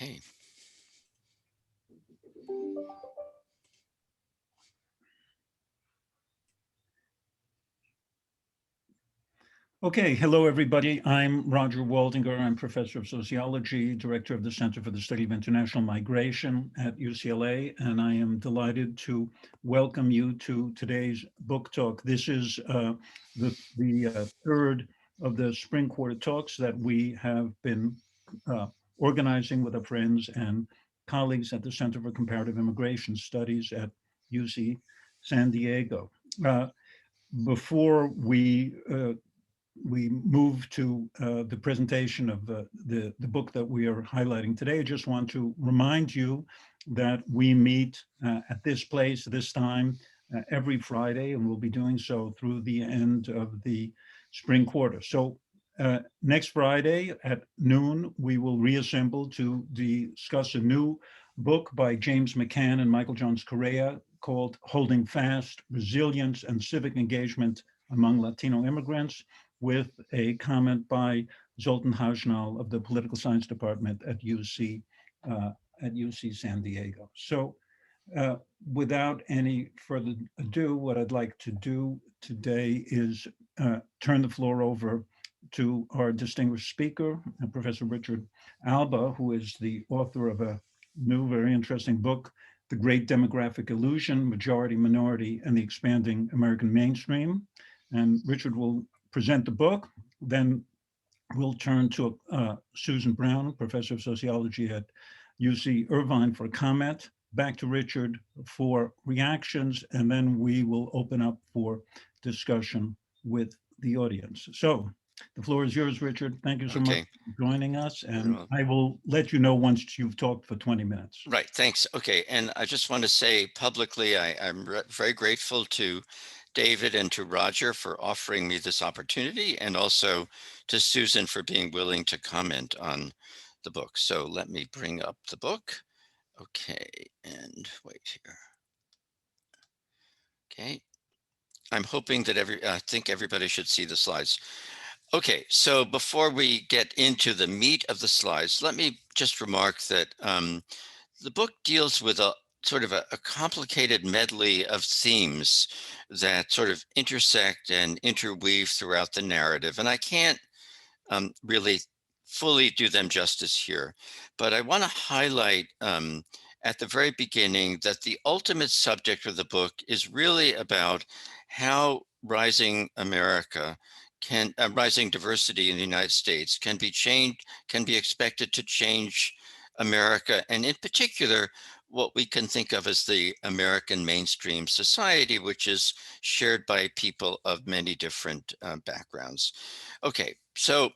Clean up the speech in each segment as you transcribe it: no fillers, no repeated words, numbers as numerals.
Okay. Okay, hello everybody. I'm Roger Waldinger. I'm professor of sociology, director of the Center for the Study of International Migration at UCLA, and I am delighted to welcome you to today's book talk. This is the third of the spring quarter talks that we have been organizing with our friends and colleagues at the Center for Comparative Immigration Studies at UC San Diego. Before we move to the presentation of the book that we are highlighting today, I just want to remind you that we meet at this place, this time, every Friday, and we'll be doing so through the end of the spring quarter. So next Friday at noon, we will reassemble to discuss a new book by James McCann and Michael Jones Correa called Holding Fast, Resilience and Civic Engagement Among Latino Immigrants, with a comment by Zoltan Hajnal of the Political Science Department at UC San Diego. So without any further ado, what I'd like to do today is turn the floor over to our distinguished speaker, Professor Richard Alba, who is the author of a new, very interesting book, The Great Demographic Illusion, Majority, Minority, and the Expanding American Mainstream. And Richard will present the book, then we'll turn to Susan Brown, professor of sociology at UC Irvine, for a comment, back to Richard for reactions, and then we will open up for discussion with the audience. So the floor is yours, Richard. Thank you so much for joining us, and I will let you know once you've talked for 20 minutes. Right, thanks. Okay, and I just want to say publicly, I'm very grateful to David and to Roger for offering me this opportunity, and also to Susan for being willing to comment on the book. So let me bring up the book. Okay, and wait here. Okay, I'm hoping that I think everybody should see the slides. Okay, so before we get into the meat of the slides, let me just remark that the book deals with a sort of a complicated medley of themes that sort of intersect and interweave throughout the narrative. And I can't really fully do them justice here, but I want to highlight at the very beginning that the ultimate subject of the book is really about how rising America rising diversity in the United States can be expected to change America, and in particular, what we can think of as the American mainstream society, which is shared by people of many different backgrounds. Okay, so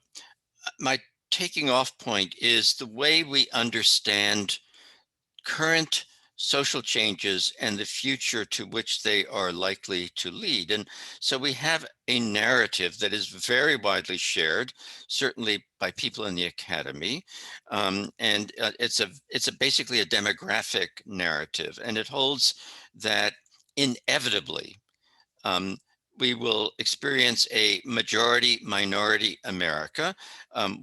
my taking off point is the way we understand current social changes and the future to which they are likely to lead. And so we have a narrative that is very widely shared, certainly by people in the academy. And it's basically a demographic narrative, and it holds that inevitably we will experience a majority minority America,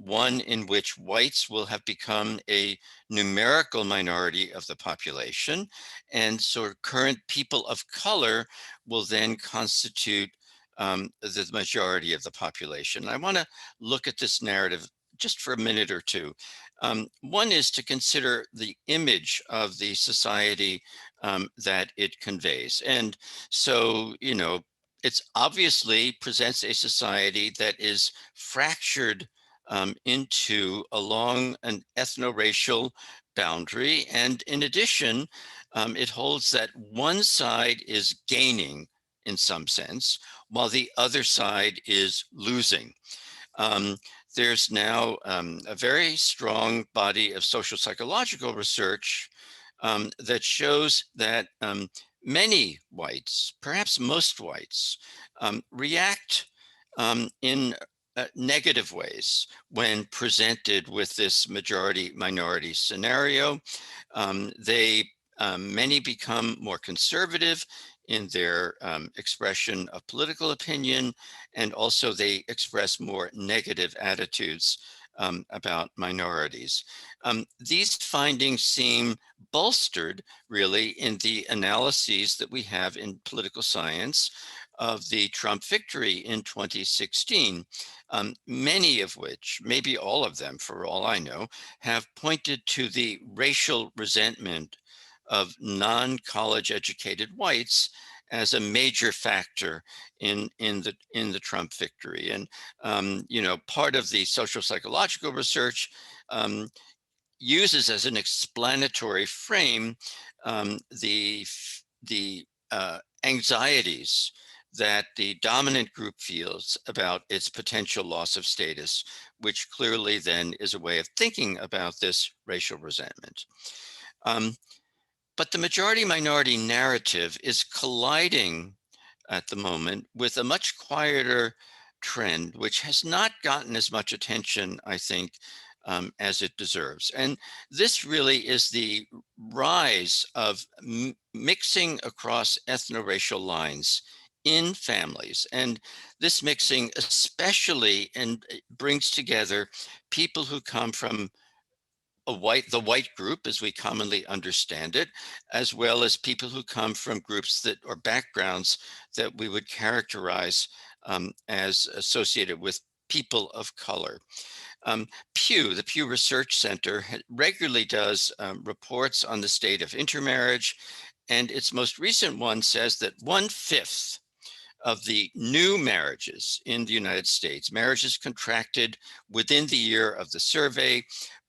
one in which whites will have become a numerical minority of the population, and so current people of color will then constitute the majority of the population. I want to look at this narrative just for a minute or two. One is to consider the image of the society that it conveys. And so, you know, it's obviously presents a society that is fractured along an ethno-racial boundary. And in addition, it holds that one side is gaining in some sense, while the other side is losing. There's now a very strong body of social psychological research that shows that many whites, perhaps most whites, react in negative ways when presented with this majority-minority scenario. Many become more conservative in their expression of political opinion, and also they express more negative attitudes about minorities. These findings seem bolstered really in the analyses that we have in political science of the Trump victory in 2016, many of which, maybe all of them for all I know, have pointed to the racial resentment of non-college educated whites as a major factor in the Trump victory. And part of the social psychological research um, uses as an explanatory frame the anxieties that the dominant group feels about its potential loss of status, which clearly then is a way of thinking about this racial resentment. But the majority minority narrative is colliding at the moment with a much quieter trend, which has not gotten as much attention, I think, as it deserves. And this really is the rise of mixing across ethno-racial lines in families. And this mixing especially brings together people who come from the white group as we commonly understand it, as well as people who come from groups that or backgrounds that we would characterize as associated with people of color. The Pew Research Center regularly does reports on the state of intermarriage, and its most recent one says that 1/5 of the new marriages in the United States, marriages contracted within the year of the survey,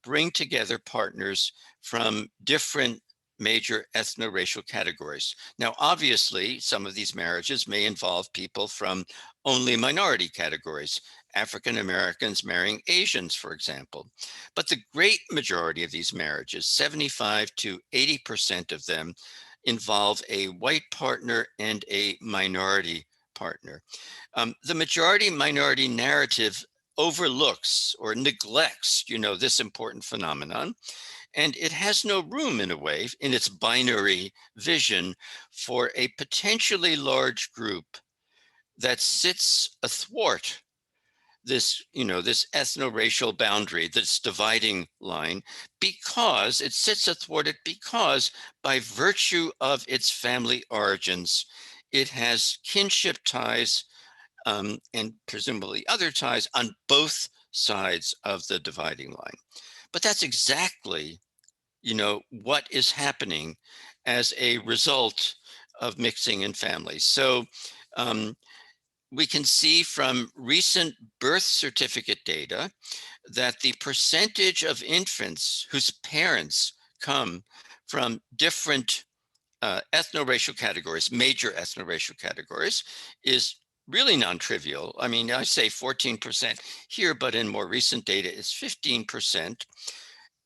bring together partners from different major ethno-racial categories. Now, obviously, some of these marriages may involve people from only minority categories, African Americans marrying Asians, for example. But the great majority of these marriages, 75 to 80% of them, involve a white partner and a minority partner. The majority minority narrative overlooks or neglects, this important phenomenon, and it has no room in a way in its binary vision for a potentially large group that sits athwart this ethno-racial boundary, this dividing line, because it sits athwart it because by virtue of its family origins, it has kinship ties and presumably other ties on both sides of the dividing line. But that's exactly, what is happening as a result of mixing in families. So um, we can see from recent birth certificate data that the percentage of infants whose parents come from different ethno-racial categories, major ethno-racial categories, is really non-trivial. I mean, I say 14% here, but in more recent data, it's 15%.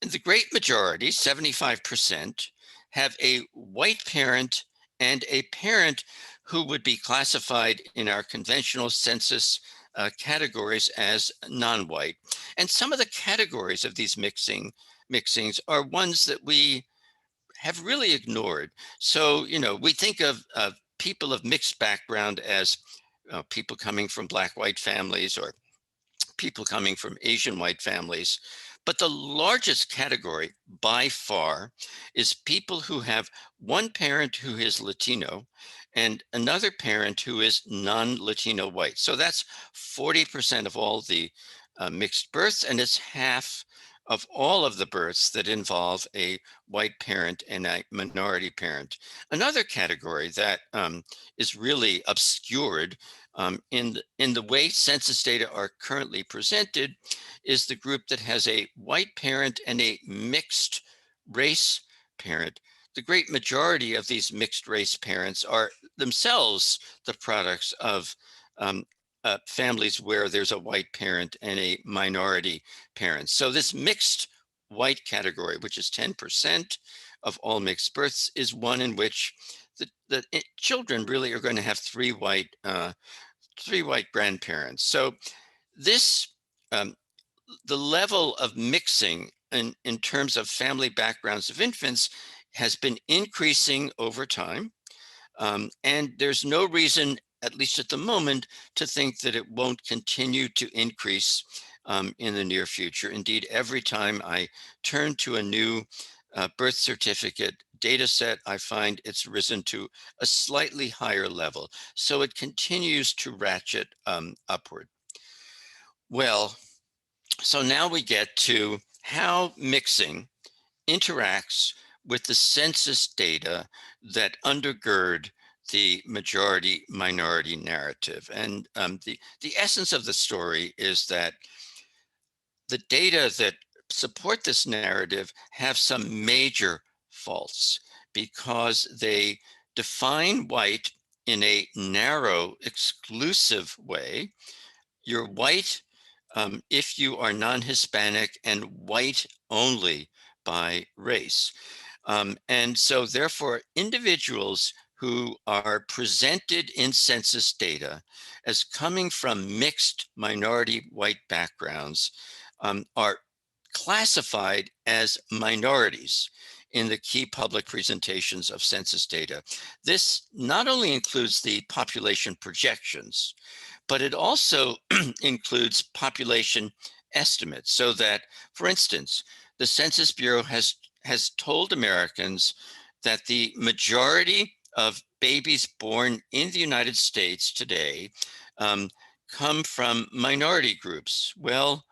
And the great majority, 75%, have a white parent and a parent who would be classified in our conventional census categories as non-white. And some of the categories of these mixings are ones that we have really ignored. So, we think of people of mixed background as people coming from Black-white families or people coming from Asian white families. But the largest category by far is people who have one parent who is Latino and another parent who is non-Latino white. So that's 40% of all the mixed births, and it's half of all of the births that involve a white parent and a minority parent. Another category that is really obscured in the way census data are currently presented is the group that has a white parent and a mixed race parent. The great majority of these mixed race parents are themselves the products of families where there's a white parent and a minority parent. So this mixed white category, which is 10% of all mixed births, is one in which the children really are going to have three white grandparents. So this, the level of mixing in terms of family backgrounds of infants has been increasing over time. And there's no reason, at least at the moment, to think that it won't continue to increase in the near future. Indeed, every time I turn to a new birth certificate data set, I find it's risen to a slightly higher level. So it continues to ratchet upward. Well, so now we get to how mixing interacts with the census data that undergird the majority minority narrative. And the essence of the story is that the data that support this narrative have some major faults because they define white in a narrow, exclusive way. You're white if you are non-Hispanic, and white only by race. And so therefore, individuals who are presented in census data as coming from mixed minority white backgrounds are classified as minorities in the key public presentations of census data. This not only includes the population projections, but it also includes population estimates, so that, for instance, the Census Bureau has told Americans that the majority of babies born in the United States today um, come from minority groups. Well,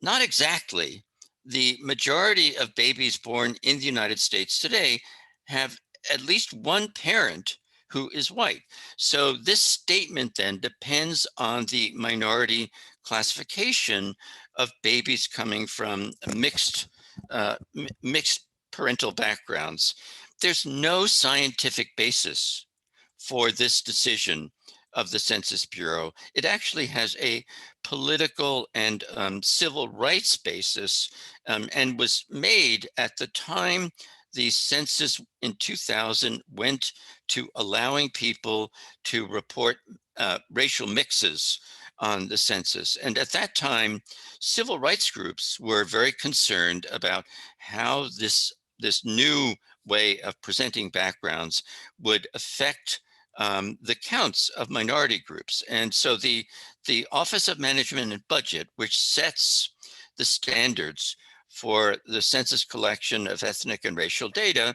not exactly. The majority of babies born in the United States today have at least one parent who is white. So this statement then depends on the minority classification of babies coming from mixed parental backgrounds. There's no scientific basis for this decision of the Census Bureau. It actually has a political and civil rights basis, and was made at the time the census in 2000 went to allowing people to report racial mixes on the census. And at that time, civil rights groups were very concerned about how this new way of presenting backgrounds would affect the counts of minority groups. And so the Office of Management and Budget, which sets the standards for the census collection of ethnic and racial data,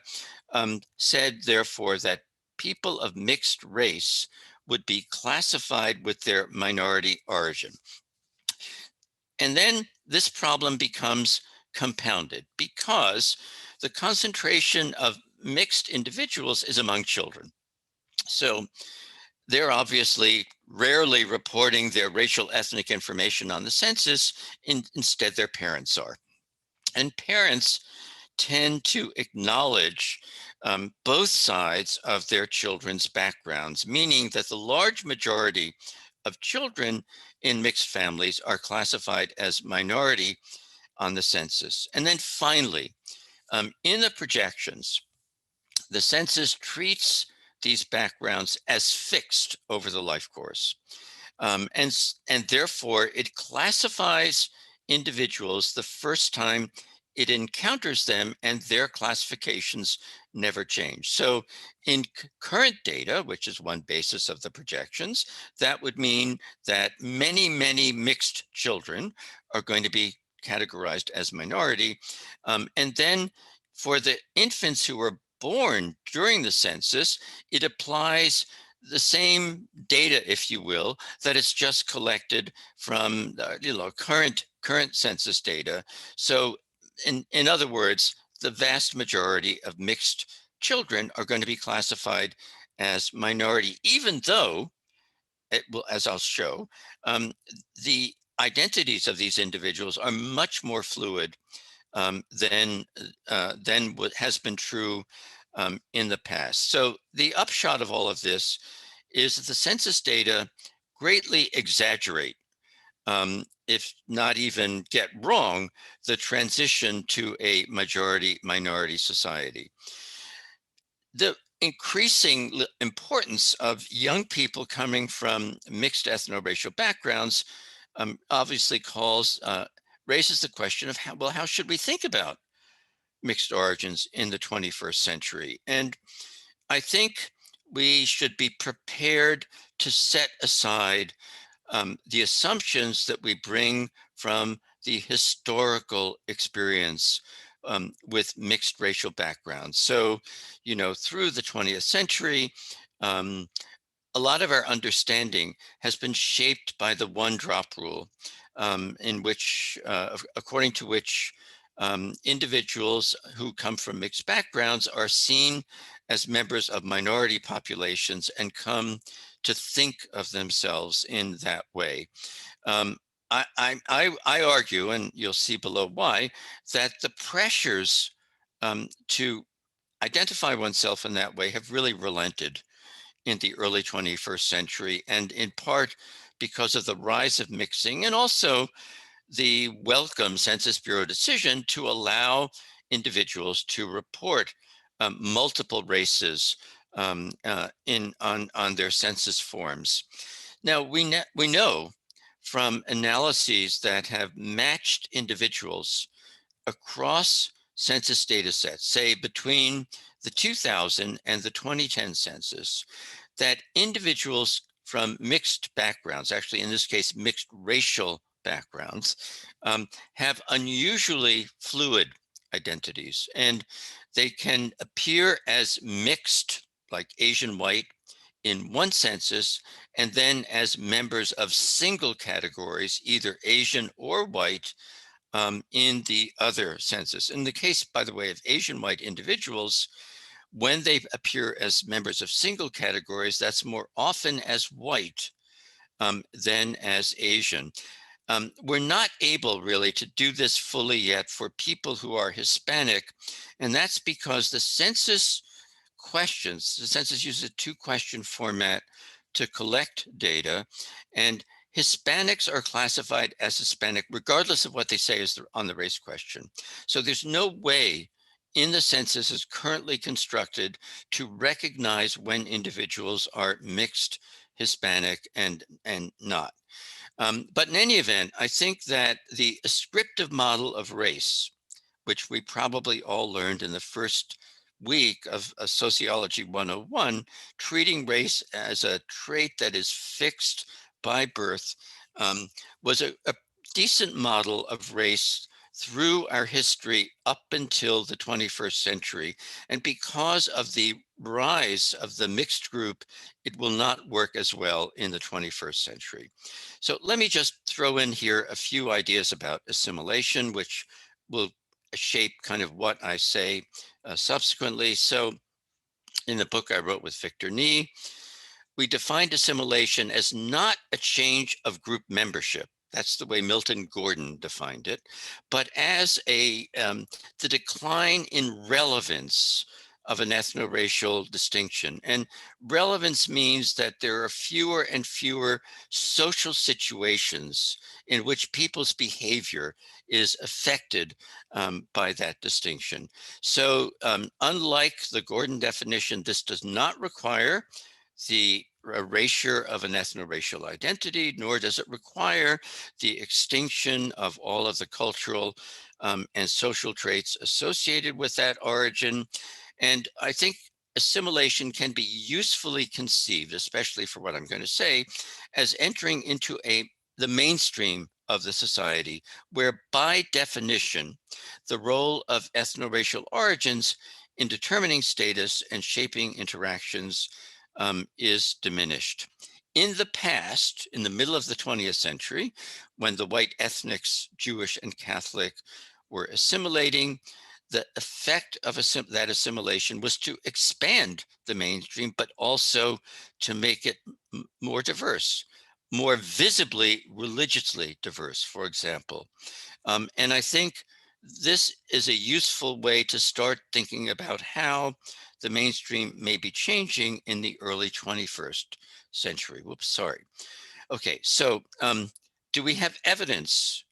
said, therefore, that people of mixed race would be classified with their minority origin. And then this problem becomes compounded because the concentration of mixed individuals is among children. So they're obviously rarely reporting their racial ethnic information on the census. Instead, their parents are. And parents tend to acknowledge both sides of their children's backgrounds, meaning that the large majority of children in mixed families are classified as minority on the census. And then finally, in the projections, the census treats these backgrounds as fixed over the life course. And therefore, it classifies individuals the first time it encounters them, and their classifications never change. So in current data, which is one basis of the projections, that would mean that many, many mixed children are going to be categorized as minority. And then for the infants who were born during the census, it applies the same data, if you will, that it's just collected from current census data. So in other words, the vast majority of mixed children are going to be classified as minority, even though, it will, as I'll show, the identities of these individuals are much more fluid than what has been true in the past. So the upshot of all of this is that the census data greatly exaggerate, if not even get wrong, the transition to a majority minority society. The increasing importance of young people coming from mixed ethno-racial backgrounds obviously raises the question of how should we think about mixed origins in the 21st century? And I think we should be prepared to set aside the assumptions that we bring from the historical experience with mixed racial backgrounds. So, through the 20th century, um, a lot of our understanding has been shaped by the one drop rule, in which, according to which individuals who come from mixed backgrounds are seen as members of minority populations and come to think of themselves in that way. Um, I argue, and you'll see below why, that the pressures to identify oneself in that way have really relented in the early 21st century, and in part because of the rise of mixing and also the welcome Census Bureau decision to allow individuals to report multiple races on their census forms. Now, we know from analyses that have matched individuals across census data sets, say between the 2000 and the 2010 census, that individuals from mixed backgrounds, actually in this case, mixed racial backgrounds, have unusually fluid identities. And they can appear as mixed, like Asian white, in one census, and then as members of single categories, either Asian or white, in the other census. In the case, by the way, of Asian white individuals, when they appear as members of single categories, that's more often as white than as Asian. We're not able really to do this fully yet for people who are Hispanic, and that's because the census uses a two-question format to collect data, and Hispanics are classified as Hispanic regardless of what they say is on the race question. So there's no way in the census as currently constructed to recognize when individuals are mixed Hispanic and not. But in any event, I think that the ascriptive model of race, which we probably all learned in the first week of Sociology 101, treating race as a trait that is fixed by birth, um, was a decent model of race through our history up until the 21st century. And because of the rise of the mixed group, it will not work as well in the 21st century. So let me just throw in here a few ideas about assimilation, which will shape kind of what I say subsequently. So in the book I wrote with Victor Nee, we defined assimilation as not a change of group membership. That's the way Milton Gordon defined it, but as the decline in relevance of an ethno-racial distinction. And relevance means that there are fewer and fewer social situations in which people's behavior is affected by that distinction. So unlike the Gordon definition, this does not require the erasure of an ethno-racial identity, nor does it require the extinction of all of the cultural and social traits associated with that origin. And I think assimilation can be usefully conceived, especially for what I'm going to say, as entering into the mainstream of the society, where by definition, the role of ethno-racial origins in determining status and shaping interactions is diminished. In the past, in the middle of the 20th century, when the white ethnics, Jewish and Catholic, were assimilating, the effect of that assimilation was to expand the mainstream, but also to make it more diverse, more visibly religiously diverse, for example. And I think this is a useful way to start thinking about how the mainstream may be changing in the early 21st century. Whoops, sorry. Okay, so do we have evidence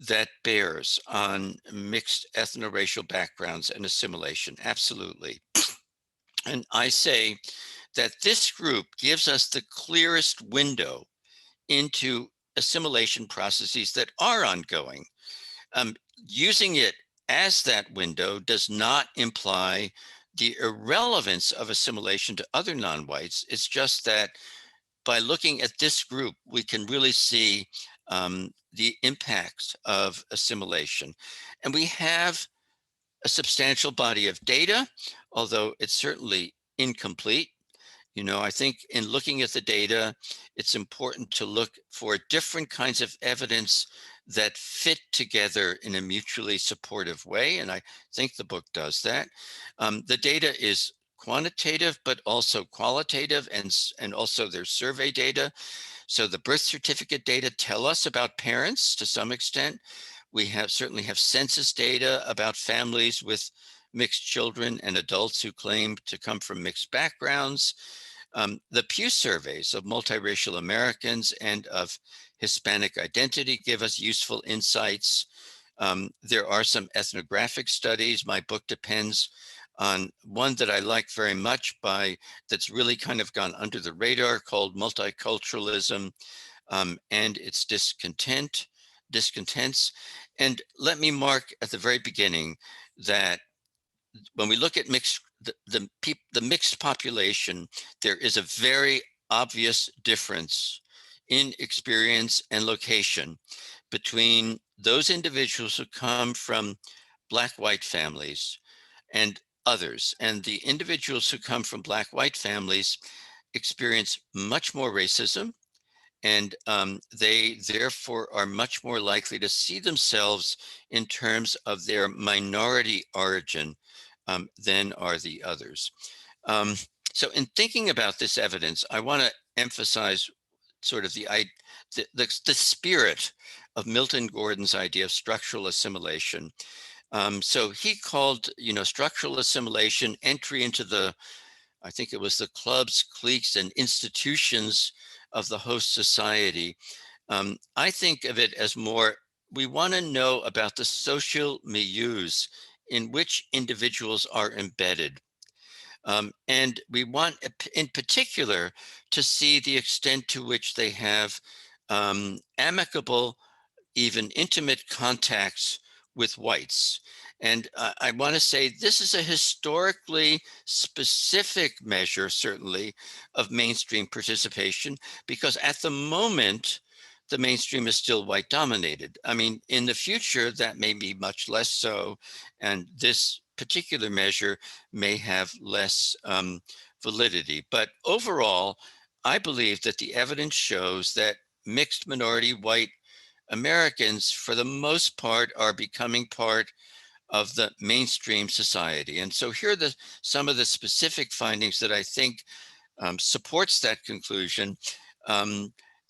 that bears on mixed ethno-racial backgrounds and assimilation? Absolutely. And I say that this group gives us the clearest window into assimilation processes that are ongoing. Using it as that window does not imply the irrelevance of assimilation to other non-whites. It's just that by looking at this group, we can really see the impacts of assimilation. And we have a substantial body of data, although it's certainly incomplete. You know, I think in looking at the data, it's important to look for different kinds of evidence that fit together in a mutually supportive way. And I think the book does that. The data is quantitative, but also qualitative, and also there's survey data. So the birth certificate data tell us about parents to some extent. We certainly have census data about families with mixed children and adults who claim to come from mixed backgrounds. The Pew surveys of multiracial Americans and of Hispanic identity give us useful insights. There are some ethnographic studies. My book depends on one that I like very much that's really kind of gone under the radar, called Multiculturalism and its Discontents. And let me mark at the very beginning that when we look at the mixed population, there is a very obvious difference in experience and location between those individuals who come from Black-white families and others. And the individuals who come from Black-white families experience much more racism, and they therefore are much more likely to see themselves in terms of their minority origin than are the others. Um, so in thinking about this evidence, I want to emphasize sort of the spirit of Milton Gordon's idea of structural assimilation. So he called, structural assimilation entry into I think it was the clubs, cliques, and institutions of the host society. I think of it as we want to know about the social milieus in which individuals are embedded. And we want, in particular, to see the extent to which they have amicable, even intimate contacts with whites. And I want to say this is a historically specific measure, certainly, of mainstream participation, because at the moment, the mainstream is still white dominated. I mean, in the future, that may be much less so. And this particular measure may have less validity. But overall, I believe that the evidence shows that mixed minority white Americans, for the most part, are becoming part of the mainstream society. And so here are some of the specific findings that I think supports that conclusion.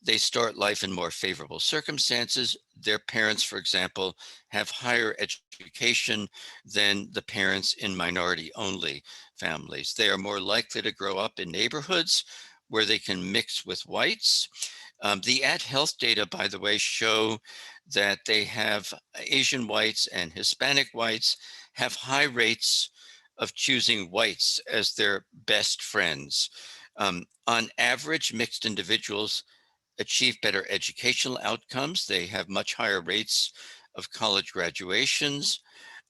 They start life in more favorable circumstances. Their parents, for example, have higher education than the parents in minority-only families. They are more likely to grow up in neighborhoods where they can mix with whites. The @Health data, by the way, show that they have Asian whites and Hispanic whites have high rates of choosing whites as their best friends. On average, mixed individuals achieve better educational outcomes. They have much higher rates of college graduations.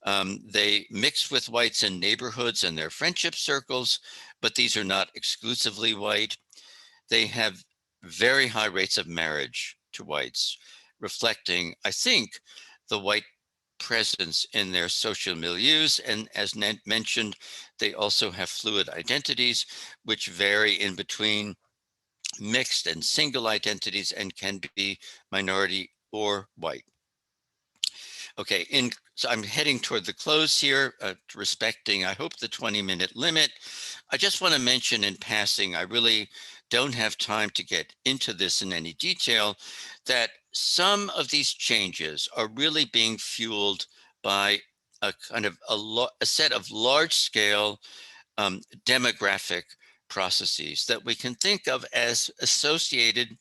They mix with whites in neighborhoods and their friendship circles, but these are not exclusively white. They have very high rates of marriage to whites, reflecting, I think, the white presence in their social milieus. And as Ned mentioned, they also have fluid identities, which vary in between mixed and single identities and can be minority or white. Okay, so I'm heading toward the close here, respecting, I hope, the 20-minute limit. I just want to mention in passing, I really don't have time to get into this in any detail, that some of these changes are really being fueled by a kind of a set of large-scale demographic processes that we can think of as associated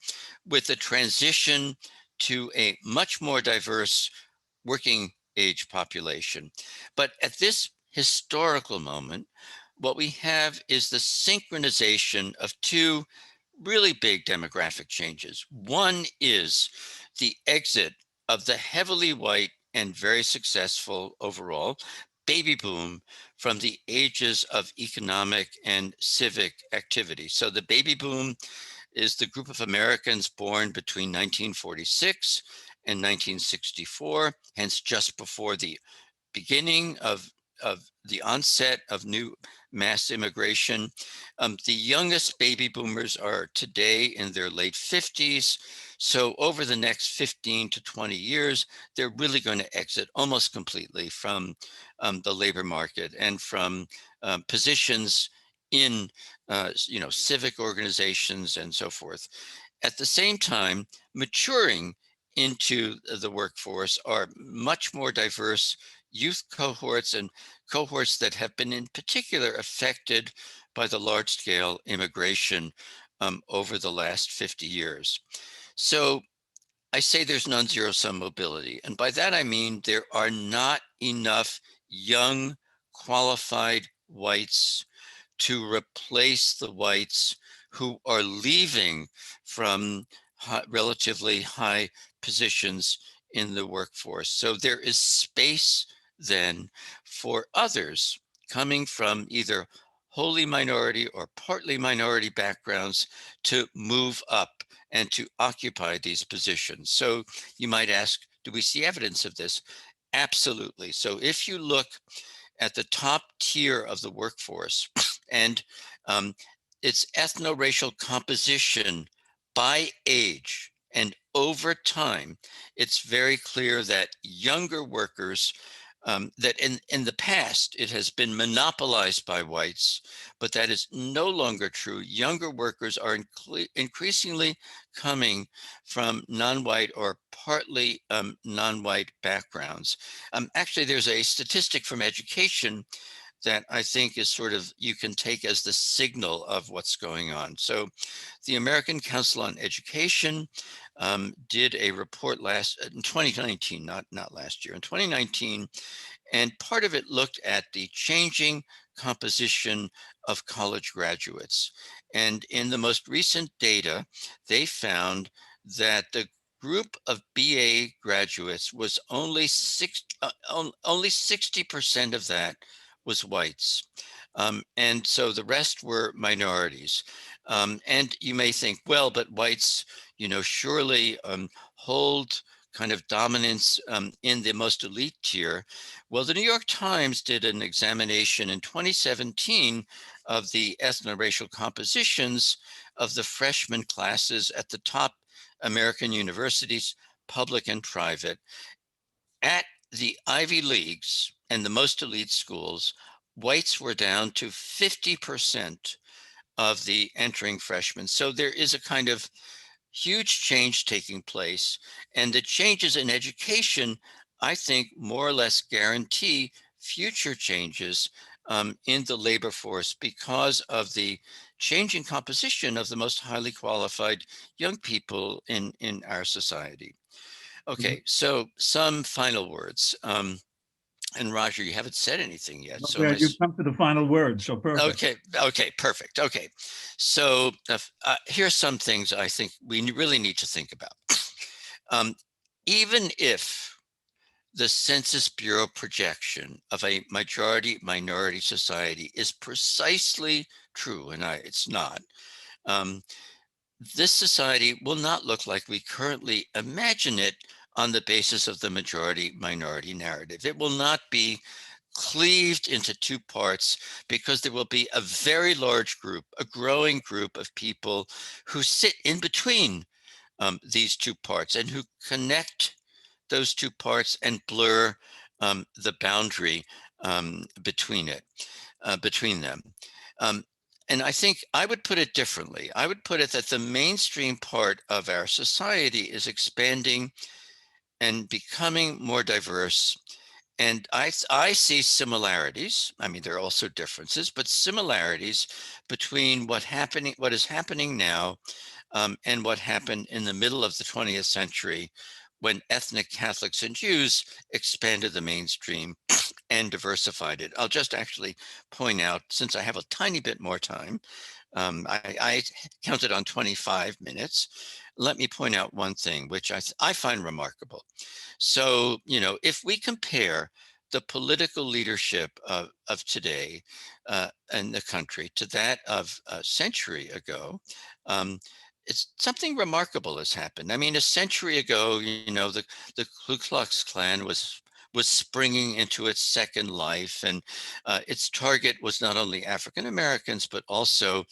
with the transition to a much more diverse working age population. But at this historical moment, what we have is the synchronization of two really big demographic changes. One is the exit of the heavily white and very successful overall baby boom from the ages of economic and civic activity. So the baby boom is the group of Americans born between 1946 and 1964, hence just before the beginning of the onset of new mass immigration. The youngest baby boomers are today in their late 50s. So over the next 15 to 20 years, they're really going to exit almost completely from the labor market and from positions in civic organizations and so forth. At the same time, maturing into the workforce are much more diverse youth cohorts and cohorts that have been in particular affected by the large-scale immigration over the last 50 years. So I say there's non-zero-sum mobility, and by that I mean there are not enough young, qualified whites to replace the whites who are leaving from relatively high positions in the workforce. So there is space then for others coming from either wholly minority or partly minority backgrounds to move up and to occupy these positions. So you might ask, do we see evidence of this? Absolutely. So if you look at the top tier of the workforce and um, its ethno-racial composition by age and over time, it's very clear that younger workers, that in the past, it has been monopolized by whites, but that is no longer true. Younger workers are increasingly coming from non-white or partly non-white backgrounds. Actually, there's a statistic from education that I think is sort of, you can take as the signal of what's going on. So the American Council on Education did a report in 2019, not last year, in 2019, and part of it looked at the changing composition of college graduates. And in the most recent data, they found that the group of BA graduates was only 60% of that was whites. And so the rest were minorities. And you may think, well, but whites, surely hold kind of dominance in the most elite tier. Well, the New York Times did an examination in 2017 of the ethno-racial compositions of the freshman classes at the top American universities, public and private. At the Ivy Leagues and the most elite schools, whites were down to 50% of the entering freshmen. So there is a kind of huge change taking place, and the changes in education, I think, more or less guarantee future changes in the labor force because of the changing composition of the most highly qualified young people in our society. Okay, so some final words. And Roger, you haven't said anything yet, so Yeah, my you've come to the final word, so perfect. okay, perfect. Okay, so here's some things I think we really need to think about. Even if the Census Bureau projection of a majority minority society is precisely true, and it's not, this society will not look like we currently imagine it on the basis of the majority minority narrative. It will not be cleaved into two parts because there will be a very large group, a growing group of people who sit in between these two parts and who connect those two parts and blur the boundary between them. Um, and I think I would put it differently. I would put it that the mainstream part of our society is expanding and becoming more diverse. And I see similarities. I mean, there are also differences, but similarities between what is happening now and what happened in the middle of the 20th century when ethnic Catholics and Jews expanded the mainstream and diversified it. I'll just actually point out, since I have a tiny bit more time, I counted on 25 minutes. Let me point out one thing, which I find remarkable. So, if we compare the political leadership of today in the country to that of a century ago, um, it's something remarkable has happened. I mean, a century ago, the Ku Klux Klan was springing into its second life, and its target was not only African Americans, but also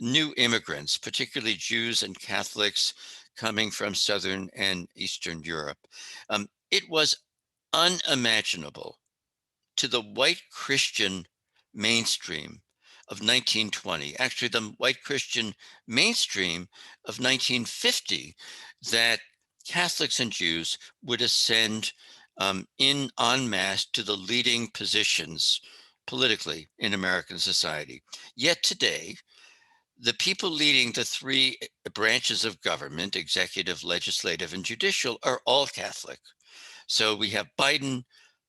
new immigrants, particularly Jews and Catholics coming from Southern and Eastern Europe. It was unimaginable to the white Christian mainstream of 1920, actually the white Christian mainstream of 1950, that Catholics and Jews would ascend in en masse to the leading positions politically in American society. Yet today, the people leading the three branches of government, executive, legislative, and judicial, are all Catholic. So we have Biden,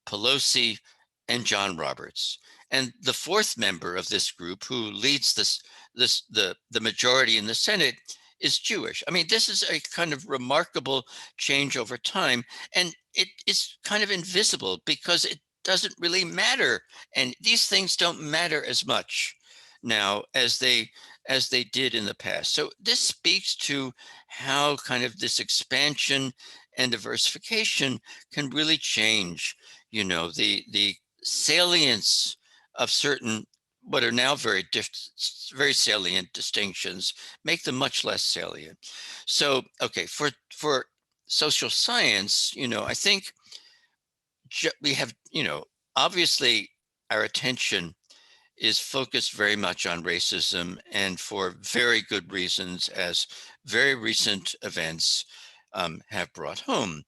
Pelosi, and John Roberts. And the fourth member of this group, who leads the majority in the Senate, is Jewish. I mean, this is a kind of remarkable change over time, and it is kind of invisible because it doesn't really matter. And these things don't matter as much now as they did in the past. So this speaks to how kind of this expansion and diversification can really change, the salience of certain, what are now very salient distinctions, make them much less salient. So, okay, for social science, I think we have, obviously our attention is focused very much on racism, and for very good reasons, as very recent events have brought home.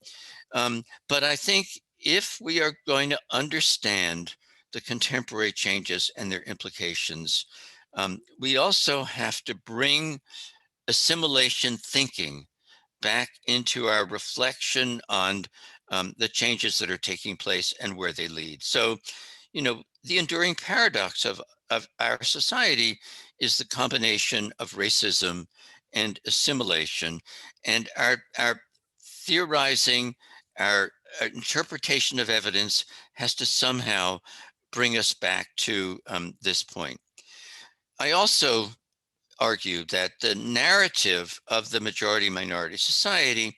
But I think if we are going to understand the contemporary changes and their implications, we also have to bring assimilation thinking back into our reflection on the changes that are taking place and where they lead. So, the enduring paradox of our society is the combination of racism and assimilation, and our theorizing, our interpretation of evidence has to somehow bring us back to this point. I also argue that the narrative of the majority minority society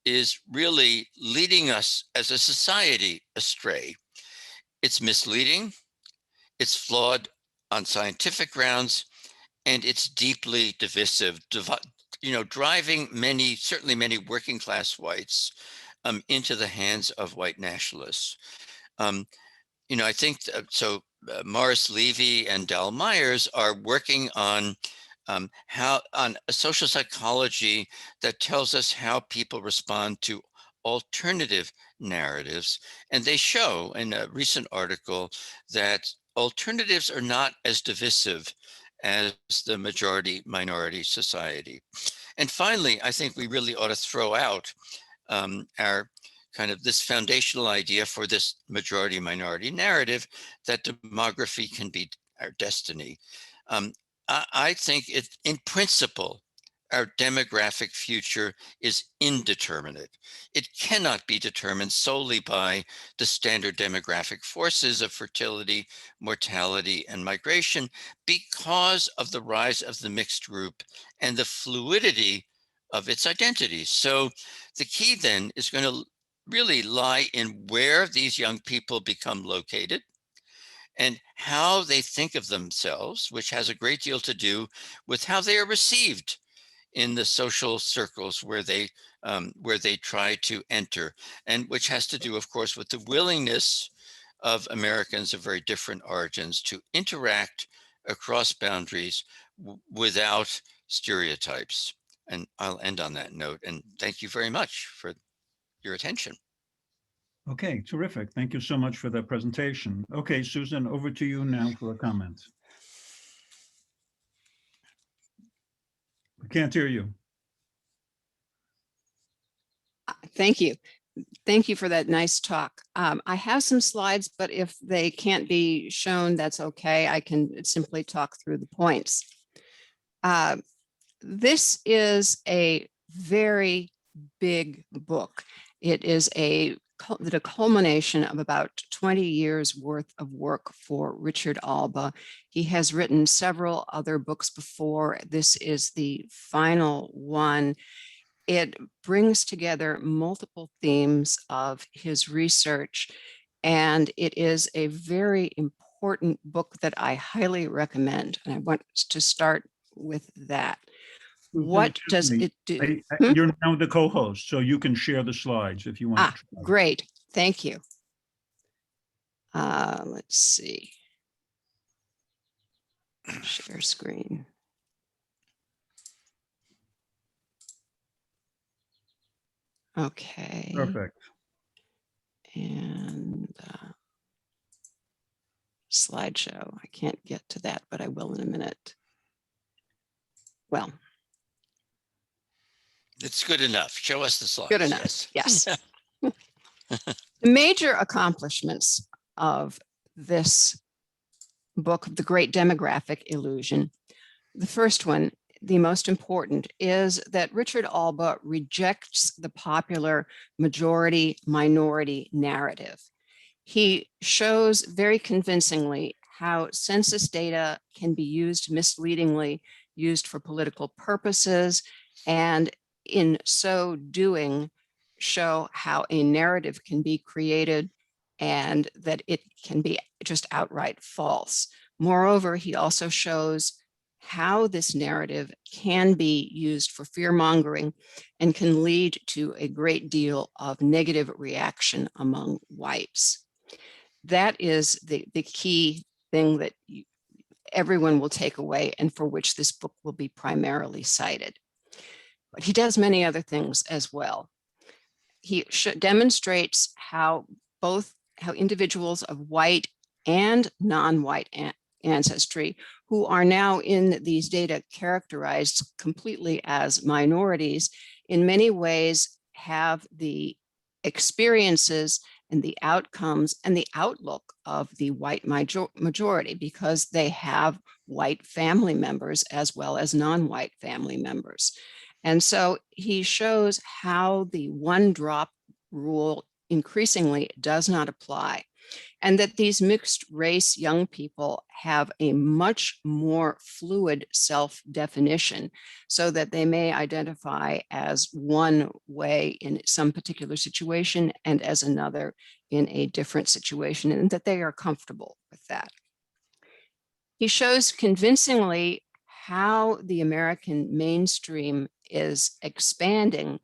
is really leading us as a society astray. It's misleading, it's flawed on scientific grounds, and it's deeply divisive, driving certainly many working class whites into the hands of white nationalists. I think so. Morris Levy and Dal Myers are working on on a social psychology that tells us how people respond to alternative narratives, and they show in a recent article that alternatives are not as divisive as the majority minority society. And finally, I think we really ought to throw out our kind of this foundational idea for this majority minority narrative that demography can be our destiny. I think in principle, our demographic future is indeterminate. It cannot be determined solely by the standard demographic forces of fertility, mortality, and migration because of the rise of the mixed group and the fluidity of its identities. So the key then is going to really lie in where these young people become located and how they think of themselves, which has a great deal to do with how they are received in the social circles where they try to enter, and which has to do, of course, with the willingness of Americans of very different origins to interact across boundaries without stereotypes. And I'll end on that note. And thank you very much for your attention. Okay, terrific. Thank you so much for that presentation. Okay, Susan, over to you now for a comment. We can't hear you. Thank you. Thank you for that nice talk. I have some slides, but if they can't be shown, that's okay. I can simply talk through the points. This is a very big book. It is a the culmination of about 20 years worth of work for Richard Alba. He has written several other books before. This is the final one. It brings together multiple themes of his research, and it is a very important book that I highly recommend. And I want to start with that. What does it do? You're now the co-host, so you can share the slides if you want to try. Great. Thank you. Let's see. Share screen. Okay. Perfect. And slideshow. I can't get to that, but I will in a minute. Well, it's good enough. Show us the slides. Good enough. Yes. The major accomplishments of this book, The Great Demographic Illusion. The first one, the most important, is that Richard Alba rejects the popular majority-minority narrative. He shows very convincingly how census data can be used misleadingly, used for political purposes, and in so doing, show how a narrative can be created and that it can be just outright false. Moreover, he also shows how this narrative can be used for fear-mongering and can lead to a great deal of negative reaction among whites. That is the key thing that everyone will take away and for which this book will be primarily cited. But he does many other things as well. He demonstrates how individuals of white and non-white ancestry who are now in these data characterized completely as minorities, in many ways have the experiences and the outcomes and the outlook of the white majority, because they have white family members as well as non-white family members. And so he shows how the one-drop rule increasingly does not apply, and that these mixed race young people have a much more fluid self-definition, so that they may identify as one way in some particular situation and as another in a different situation, and that they are comfortable with that. He shows convincingly how the American mainstream is expanding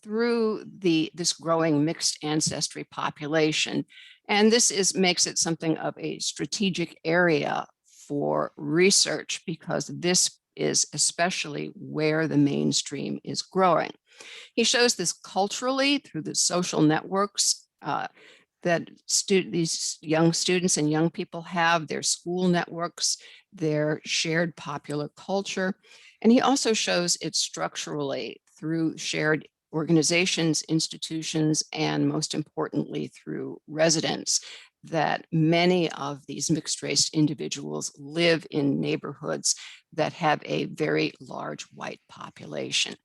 through this growing mixed ancestry population. And this makes it something of a strategic area for research, because this is especially where the mainstream is growing. He shows this culturally through the social networks that these young students and young people have, their school networks, their shared popular culture. And he also shows it structurally through shared organizations, institutions, and most importantly, through residents, that many of these mixed race individuals live in neighborhoods that have a very large white population.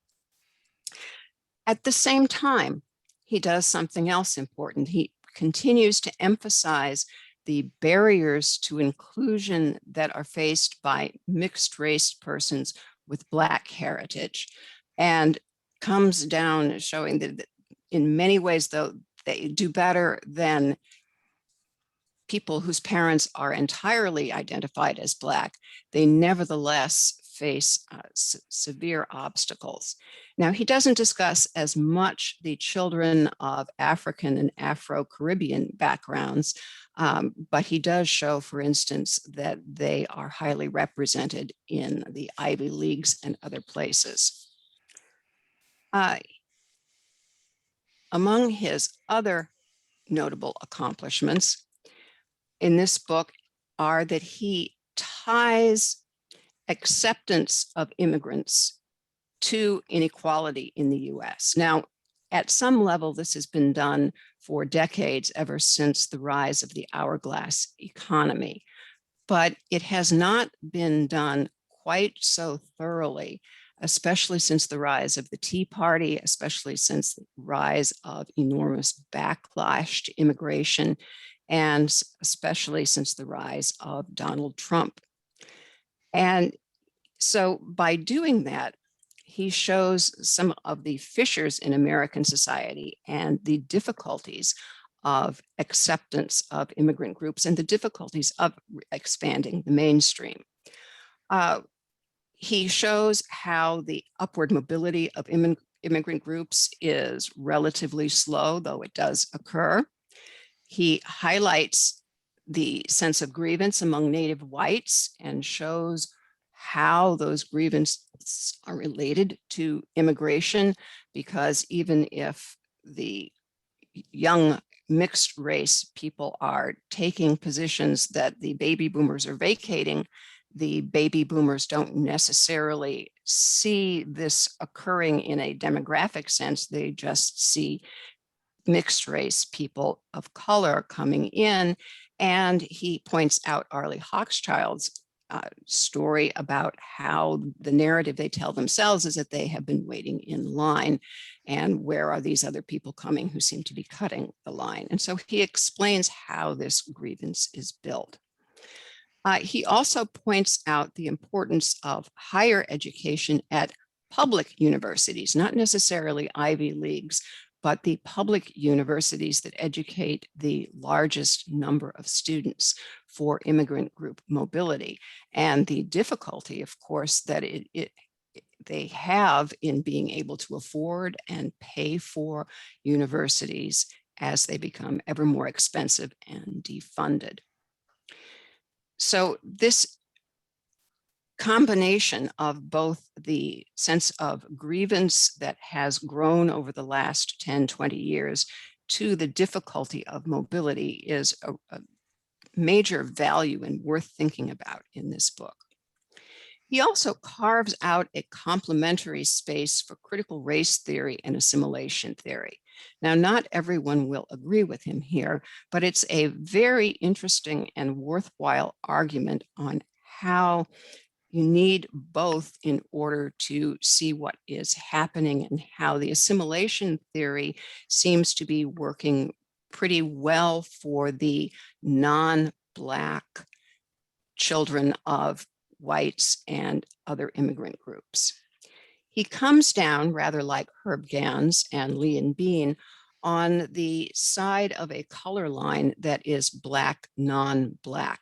At the same time, he does something else important. He continues to emphasize the barriers to inclusion that are faced by mixed race persons with Black heritage, and comes down showing that in many ways, though, they do better than people whose parents are entirely identified as Black. They nevertheless face severe obstacles. Now, he doesn't discuss as much the children of African and Afro-Caribbean backgrounds, but he does show, for instance, that they are highly represented in the Ivy Leagues and other places. Among his other notable accomplishments in this book are that he ties acceptance of immigrants to inequality in the US. Now, at some level, this has been done for decades, ever since the rise of the hourglass economy, but it has not been done quite so thoroughly especially since the rise of the Tea Party, especially since the rise of enormous backlash to immigration, and especially since the rise of Donald Trump. And so by doing that, he shows some of the fissures in American society and the difficulties of acceptance of immigrant groups and the difficulties of expanding the mainstream. He shows how the upward mobility of immigrant groups is relatively slow, though it does occur. He highlights the sense of grievance among Native whites and shows how those grievances are related to immigration, because even if the young mixed race people are taking positions that the baby boomers are vacating, the baby boomers don't necessarily see this occurring in a demographic sense. They just see mixed race people of color coming in. And he points out Arlie Hochschild's story about how the narrative they tell themselves is that they have been waiting in line, and where are these other people coming who seem to be cutting the line. And so he explains how this grievance is built. He also points out the importance of higher education at public universities, not necessarily Ivy Leagues, but the public universities that educate the largest number of students for immigrant group mobility, and the difficulty, of course, that they have in being able to afford and pay for universities as they become ever more expensive and defunded. So this combination of both the sense of grievance that has grown over the last 10, 20 years to the difficulty of mobility is a major value and worth thinking about in this book. He also carves out a complementary space for critical race theory and assimilation theory. Now, not everyone will agree with him here, but it's a very interesting and worthwhile argument on how you need both in order to see what is happening, and how the assimilation theory seems to be working pretty well for the non-Black children of whites and other immigrant groups. He comes down, rather like Herb Gans and Lee and Bean, on the side of a color line that is Black, non-Black,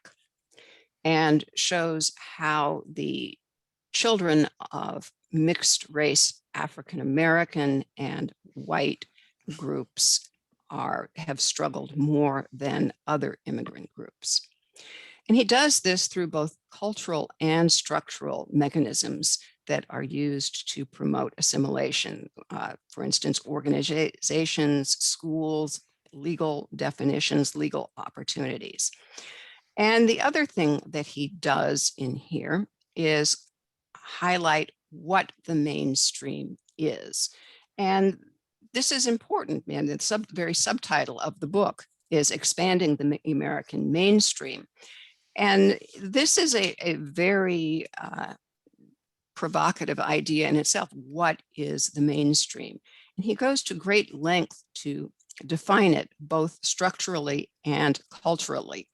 and shows how the children of mixed race African American and white groups have struggled more than other immigrant groups. And he does this through both cultural and structural mechanisms that are used to promote assimilation. For instance, organizations, schools, legal definitions, legal opportunities. And the other thing that he does in here is highlight what the mainstream is. And this is important, and the very subtitle of the book is Expanding the American Mainstream. And this is a very provocative idea in itself. What is the mainstream? And he goes to great length to define it both structurally and culturally.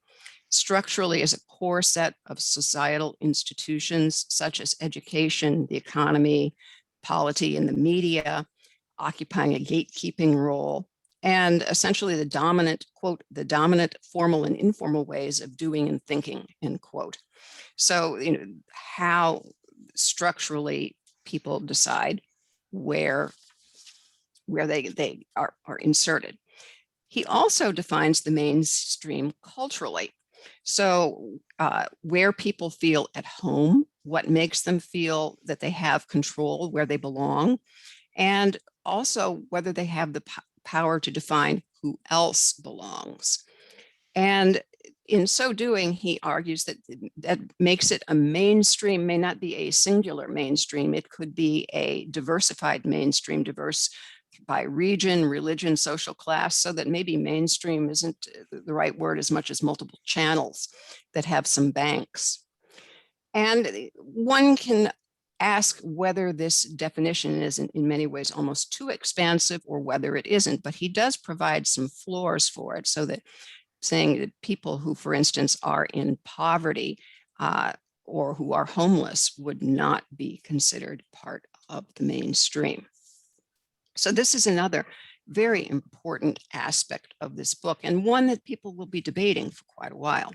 Structurally as a core set of societal institutions such as education, the economy, polity, and the media, occupying a gatekeeping role, and essentially the dominant, quote, the dominant formal and informal ways of doing and thinking, end quote. So, how structurally people decide where they are inserted. He also defines the mainstream culturally. So where people feel at home, what makes them feel that they have control, where they belong, and also whether they have the power to define who else belongs. And in so doing, he argues that that makes it a mainstream, may not be a singular mainstream. It could be a diversified mainstream, diverse by region, religion, social class, so that maybe mainstream isn't the right word as much as multiple channels that have some banks. And one can ask whether this definition is in many ways almost too expansive or whether it isn't, but he does provide some floors for it, so that saying that people who, for instance, are in poverty or who are homeless would not be considered part of the mainstream. So this is another very important aspect of this book, and one that people will be debating for quite a while.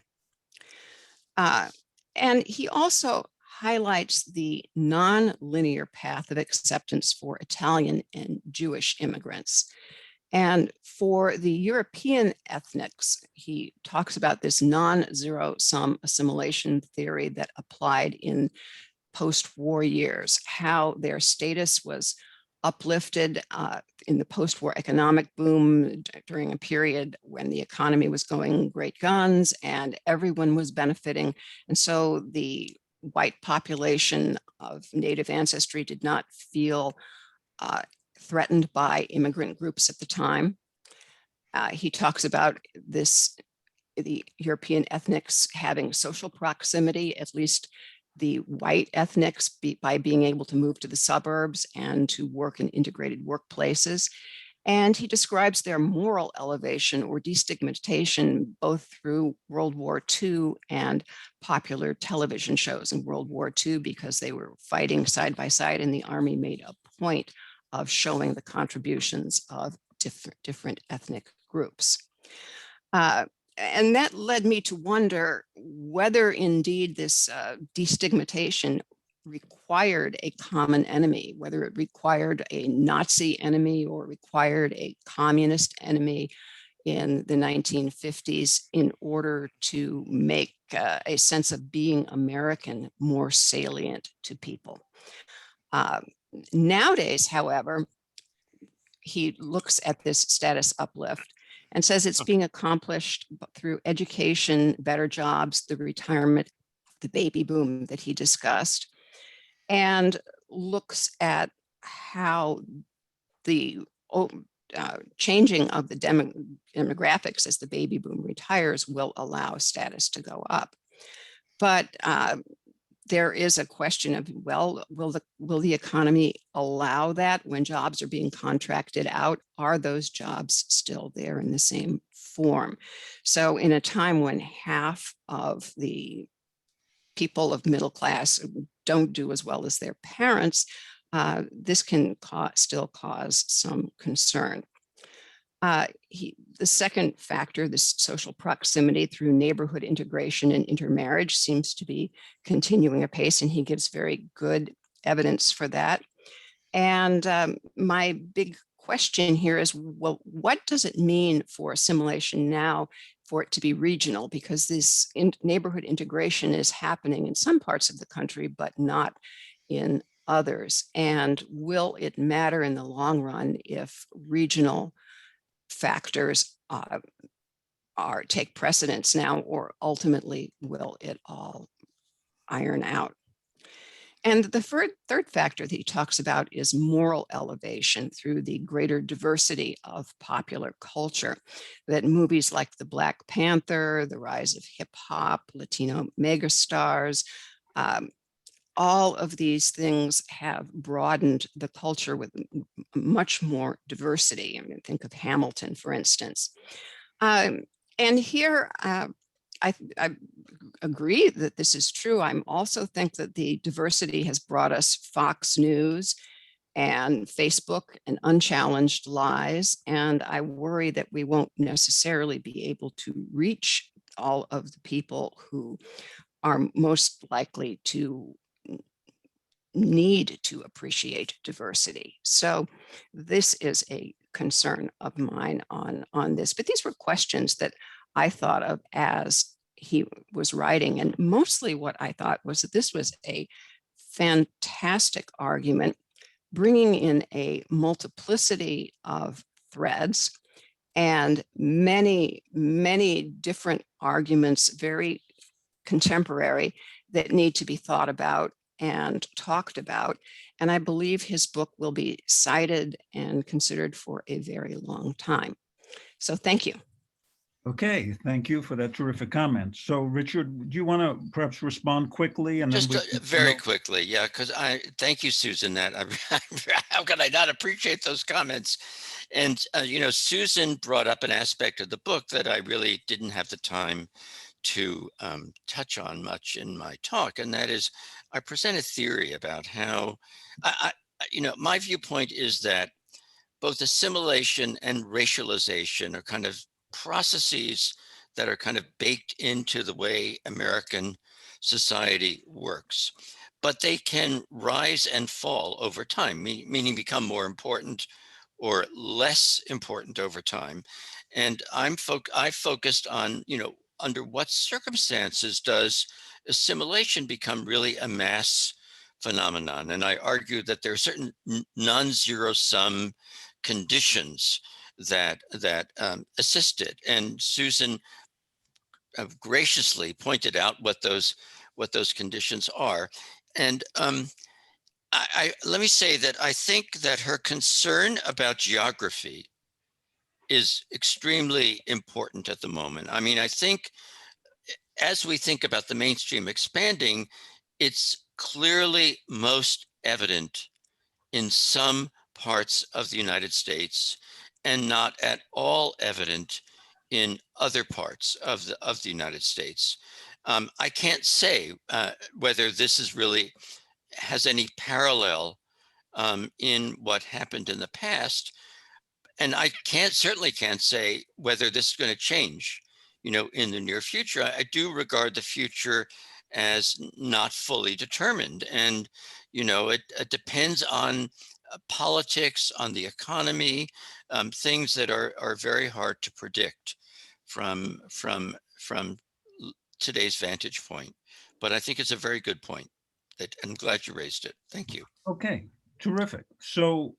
And he also highlights the non-linear path of acceptance for Italian and Jewish immigrants. And for the European ethnics, he talks about this non-zero-sum assimilation theory that applied in post-war years, how their status was uplifted in the post-war economic boom during a period when the economy was going great guns and everyone was benefiting. And so the white population of Native ancestry did not feel threatened by immigrant groups at the time. He talks about the European ethnics having social proximity, at least the white ethnics, by being able to move to the suburbs and to work in integrated workplaces. And he describes their moral elevation or destigmatization both through World War II and popular television shows in World War II, because they were fighting side by side and the army made a point of showing the contributions of different ethnic groups. And that led me to wonder whether indeed this destigmatization required a common enemy, whether it required a Nazi enemy or required a communist enemy in the 1950s in order to make a sense of being American more salient to people. Nowadays, however, he looks at this status uplift and says it's being accomplished through education, better jobs, the retirement, the baby boom that he discussed, and looks at how the changing of the demographics as the baby boom retires will allow status to go up. But there is a question of, well, will the economy allow that when jobs are being contracted out? Are those jobs still there in the same form? So in a time when half of the people of middle class don't do as well as their parents, this can still cause some concern. The second factor, this social proximity through neighborhood integration and intermarriage, seems to be continuing apace, and he gives very good evidence for that. And my big question here is, well, what does it mean for assimilation now for it to be regional? Because this neighborhood integration is happening in some parts of the country, but not in others. And will it matter in the long run if regional factors take precedence now, or ultimately will it all iron out? And the third factor that he talks about is moral elevation through the greater diversity of popular culture, that movies like The Black Panther, the rise of hip hop, Latino megastars, all of these things have broadened the culture with much more diversity. I mean, think of Hamilton, for instance. And here, I agree that this is true. I also think that the diversity has brought us Fox News and Facebook and unchallenged lies. And I worry that we won't necessarily be able to reach all of the people who are most likely to need to appreciate diversity. So this is a concern of mine on this. But these were questions that I thought of as he was writing. And mostly what I thought was that this was a fantastic argument, bringing in a multiplicity of threads and many, many different arguments, very contemporary, that need to be thought about and talked about. And I believe his book will be cited and considered for a very long time. So thank you. Okay, thank you for that terrific comment. So, Richard, do you want to perhaps respond quickly, and then Just we can very quickly, yeah, because I thank you, Susan. How could I not appreciate those comments? And Susan brought up an aspect of the book that I really didn't have the time to touch on much in my talk, and that is, I present a theory about how my viewpoint is that both assimilation and racialization are kind of processes that are kind of baked into the way American society works. But they can rise and fall over time, meaning become more important or less important over time. And I focused on, under what circumstances does assimilation become really a mass phenomenon? And I argue that there are certain non-zero sum conditions that assist it. And Susan graciously pointed out what those conditions are. And let me say that I think that her concern about geography is extremely important at the moment. I mean, I think as we think about the mainstream expanding, it's clearly most evident in some parts of the United States and not at all evident in other parts of the United States. I can't say whether this is really has any parallel in what happened in the past, and I certainly can't say whether this is going to change, in the near future. I do regard the future as not fully determined, and it depends on politics, on the economy, things that are very hard to predict from today's vantage point. But I think it's a very good point. I'm glad you raised it. Thank you. Okay, terrific. So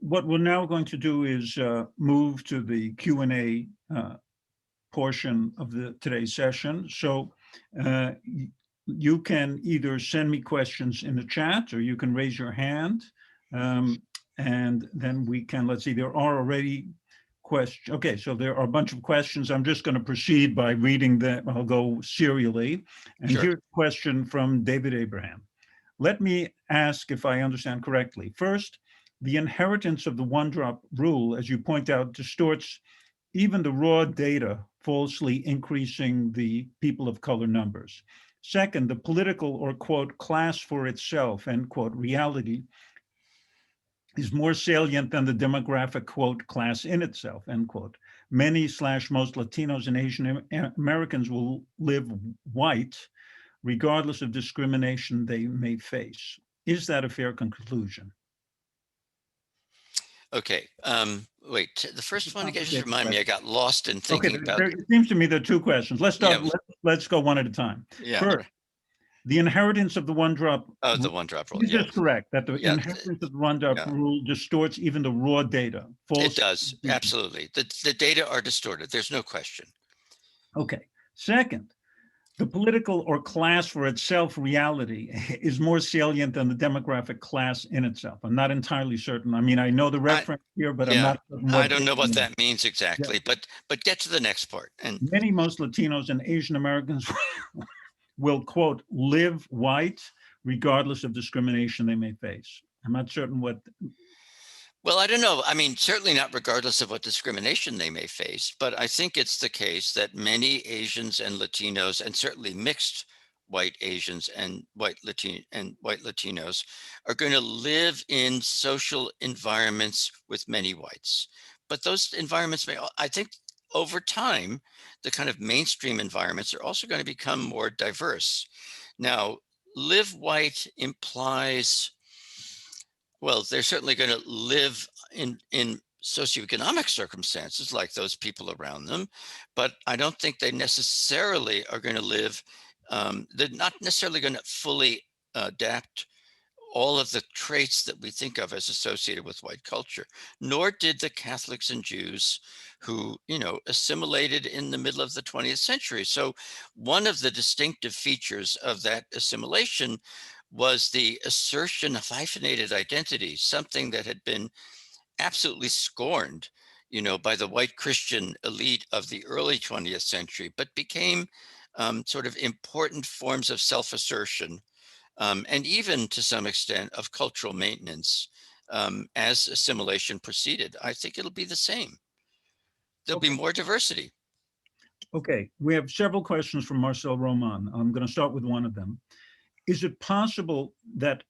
what we're now going to do is move to the Q&A portion of today's session. So you can either send me questions in the chat, or you can raise your hand, and then we can, let's see, there are already questions. Okay, so there are a bunch of questions. I'm just going to proceed by reading them. I'll go serially. And Sure. here's a question from David Abraham. Let me ask if I understand correctly. First, the inheritance of the one-drop rule, as you point out, distorts even the raw data, falsely increasing the people of color numbers. Second, the political or, quote, class for itself, end quote, reality is more salient than the demographic, quote, class in itself, end quote. Many/most Latinos and Asian Americans will live white, regardless of discrimination they may face. Is that a fair conclusion? Okay. Wait, the first one again, just remind me, I got lost in Okay, thinking about. it seems to me there are two questions. Let's start. Yeah. Let's go one at a time. Yeah. First, the inheritance of the one-drop. Oh, the one-drop rule. Is Yeah. this correct, that the Yeah, inheritance of the one-drop yeah. rule distorts even the raw data? It does. Absolutely. The data are distorted. There's no question. Okay. Second, the political or class for itself reality is more salient than the demographic class in itself. I'm not entirely certain. I mean, I know the reference here, but I'm not certain I don't know what that means exactly, Yeah. but get to the next part. And most Latinos and Asian Americans will, quote, live white regardless of discrimination they may face. I'm not certain what. well, I don't know. I mean, certainly not regardless of what discrimination they may face, but I think it's the case that many Asians and Latinos, and certainly mixed white Asians and white Latinos, are going to live in social environments with many whites. But those environments may, I think, over time, the kind of mainstream environments are also going to become more diverse. Now, live white implies, well, they're certainly going to live in socioeconomic circumstances like those people around them, but I don't think they necessarily are going to live. They're not necessarily going to fully adapt all of the traits that we think of as associated with white culture, nor did the Catholics and Jews who, assimilated in the middle of the 20th century. So one of the distinctive features of that assimilation was the assertion of hyphenated identity, something that had been absolutely scorned by the white Christian elite of the early 20th century, but became sort of important forms of self-assertion, and even to some extent of cultural maintenance as assimilation proceeded. I think it'll be the same. There'll be more diversity. Okay, we have several questions from Marcel Roman. I'm going to start with one of them. Is it possible that,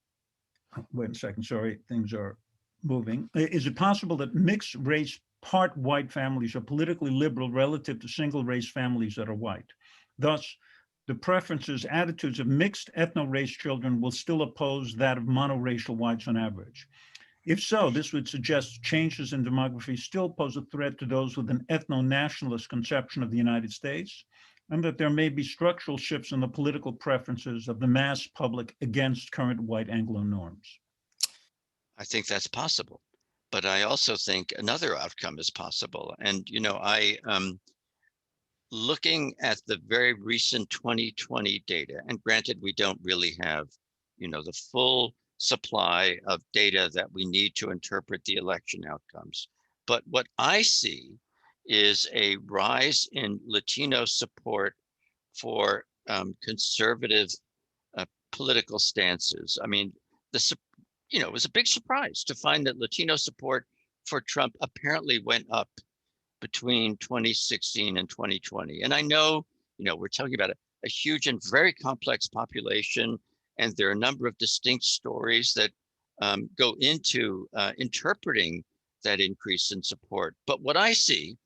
wait a second, sorry, things are moving. Is it possible that mixed race, part white families are politically liberal relative to single race families that are white? Thus, the preferences, attitudes of mixed ethno-race children will still oppose that of monoracial whites on average. If so, this would suggest changes in demography still pose a threat to those with an ethno-nationalist conception of the United States, and that there may be structural shifts in the political preferences of the mass public against current white Anglo norms. I think that's possible. But I also think another outcome is possible. And, looking at the very recent 2020 data, and granted, we don't really have, the full supply of data that we need to interpret the election outcomes. But what I see is a rise in Latino support for conservative political stances. I mean, it was a big surprise to find that Latino support for Trump apparently went up between 2016 and 2020. And I know, we're talking about a huge and very complex population, and there are a number of distinct stories that go into interpreting that increase in support. But what I see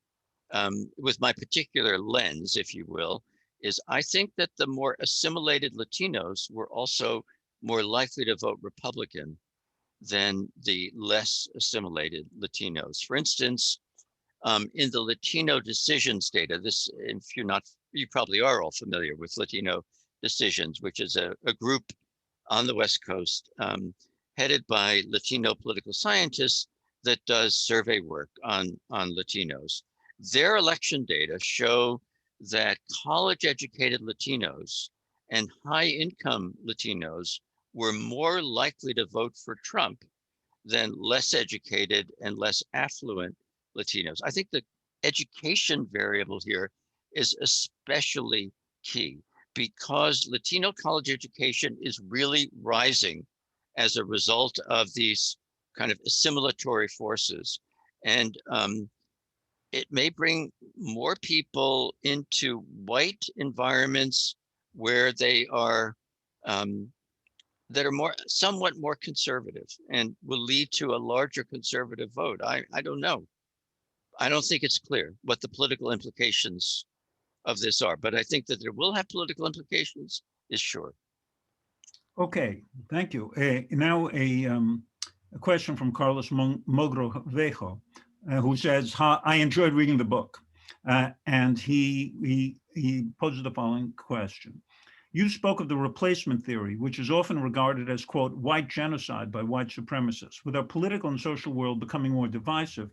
with my particular lens, if you will, is I think that the more assimilated Latinos were also more likely to vote Republican than the less assimilated Latinos. For instance, in the Latino decisions data, if you're not, you probably are all familiar with Latino decisions, which is a group on the West Coast headed by Latino political scientists that does survey work on Latinos. Their election data show that college-educated Latinos and high-income Latinos were more likely to vote for Trump than less educated and less affluent Latinos. I think the education variable here is especially key because Latino college education is really rising as a result of these kind of assimilatory forces. And it may bring more people into white environments where they are that are somewhat more conservative and will lead to a larger conservative vote. I don't know. I don't think it's clear what the political implications of this are, but I think that there will have political implications is sure. Okay, thank you. Now a question from Carlos Mogrovejo, who says, I enjoyed reading the book. And he poses the following question. You spoke of the replacement theory, which is often regarded as, quote, white genocide by white supremacists. With our political and social world becoming more divisive,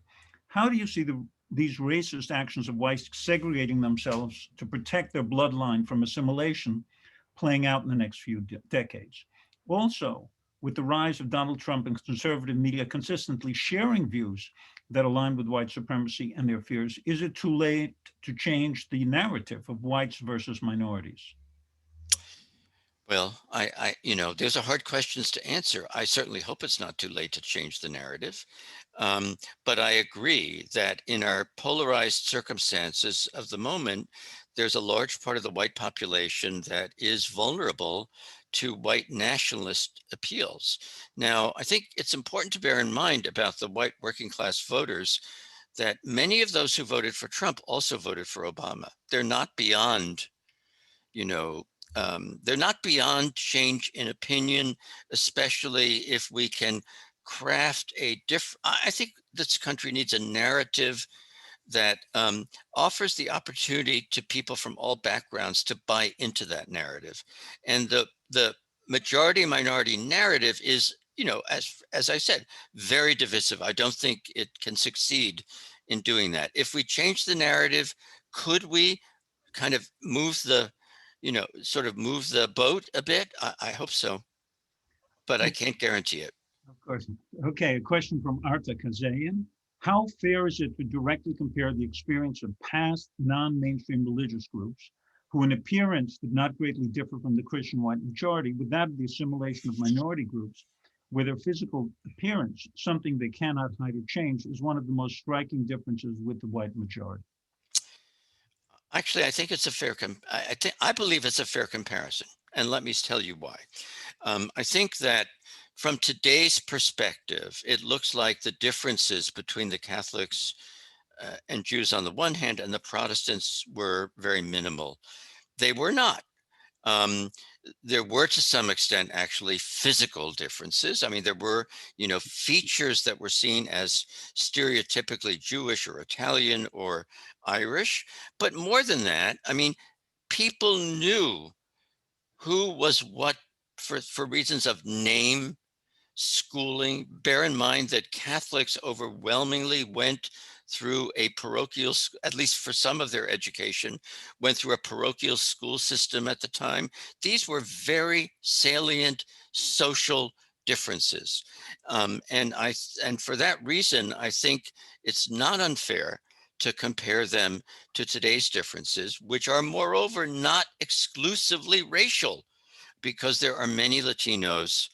how do you see these racist actions of whites segregating themselves to protect their bloodline from assimilation playing out in the next few decades? Also, with the rise of Donald Trump and conservative media consistently sharing views that align with white supremacy and their fears, is it too late to change the narrative of whites versus minorities? Well, there's a hard questions to answer. I certainly hope it's not too late to change the narrative. But I agree that in our polarized circumstances of the moment, there's a large part of the white population that is vulnerable to white nationalist appeals. Now, I think it's important to bear in mind about the white working class voters that many of those who voted for Trump also voted for Obama. They're not beyond, they're not beyond change in opinion, especially if we can craft a different. I think this country needs a narrative that offers the opportunity to people from all backgrounds to buy into that narrative. And the majority minority narrative is, as I said, very divisive. I don't think it can succeed in doing that. If we change the narrative, could we kind of move the sort of move the boat a bit? I hope so, but I can't guarantee it. Of course. Okay, a question from Arta Kazayan. How fair is it to directly compare the experience of past non-mainstream religious groups who in appearance did not greatly differ from the Christian white majority with that of the assimilation of minority groups, where their physical appearance, something they cannot hide or change, is one of the most striking differences with the white majority? Actually, I think it's a fair, I believe it's a fair comparison. And let me tell you why. I think that from today's perspective, it looks like the differences between the Catholics and Jews on the one hand and the Protestants were very minimal. They were not. Um, there were to some extent actually physical differences. I mean, there were, features that were seen as stereotypically Jewish or Italian or Irish. But more than that, I mean, people knew who was what for reasons of name, schooling. Bear in mind that Catholics overwhelmingly went through a parochial, at least for some of their education, went through a parochial school system at the time. These were very salient social differences. And for that reason, I think it's not unfair to compare them to today's differences, which are moreover not exclusively racial, because there are many Latinos,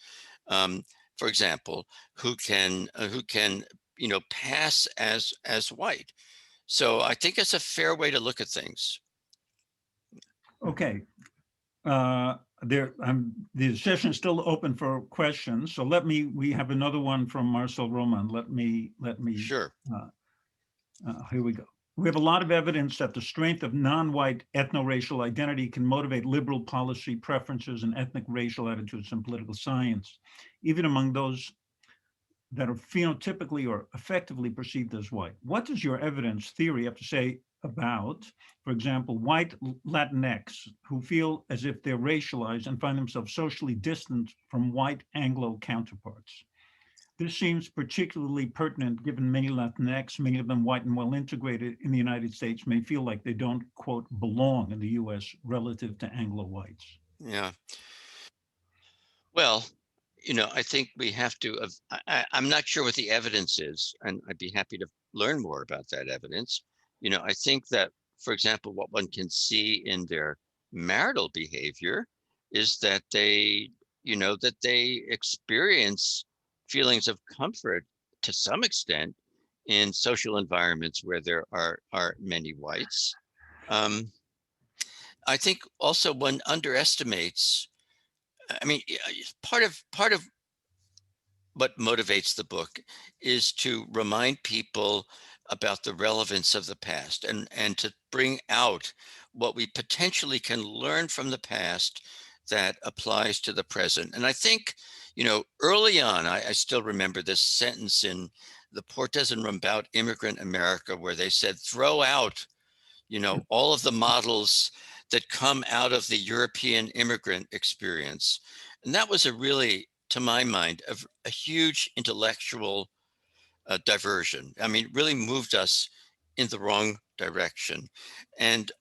um, for example, who can pass as white. So I think it's a fair way to look at things. Okay. The session is still open for questions. So we have another one from Marcel Roman. Sure. Here we go. We have a lot of evidence that the strength of non-white ethno-racial identity can motivate liberal policy preferences and ethnic racial attitudes in political science, even among those that are phenotypically or effectively perceived as white. What does your evidence theory have to say about, for example, white Latinx who feel as if they're racialized and find themselves socially distant from white Anglo counterparts? This seems particularly pertinent given many Latinx, many of them white and well integrated in the United States, may feel like they don't, quote, belong in the US relative to Anglo whites. Yeah. Well, I think we have to, I'm not sure what the evidence is, and I'd be happy to learn more about that evidence. I think that, for example, what one can see in their marital behavior is that they experience feelings of comfort to some extent in social environments where there are many whites. I think also one underestimates, I mean, part of what motivates the book is to remind people about the relevance of the past and to bring out what we potentially can learn from the past that applies to the present. And I think, early on, I still remember this sentence in the Portes and Rambaut Immigrant America, where they said, throw out, all of the models that come out of the European immigrant experience. And that was a really, to my mind, a huge intellectual diversion. I mean, it really moved us in the wrong direction. And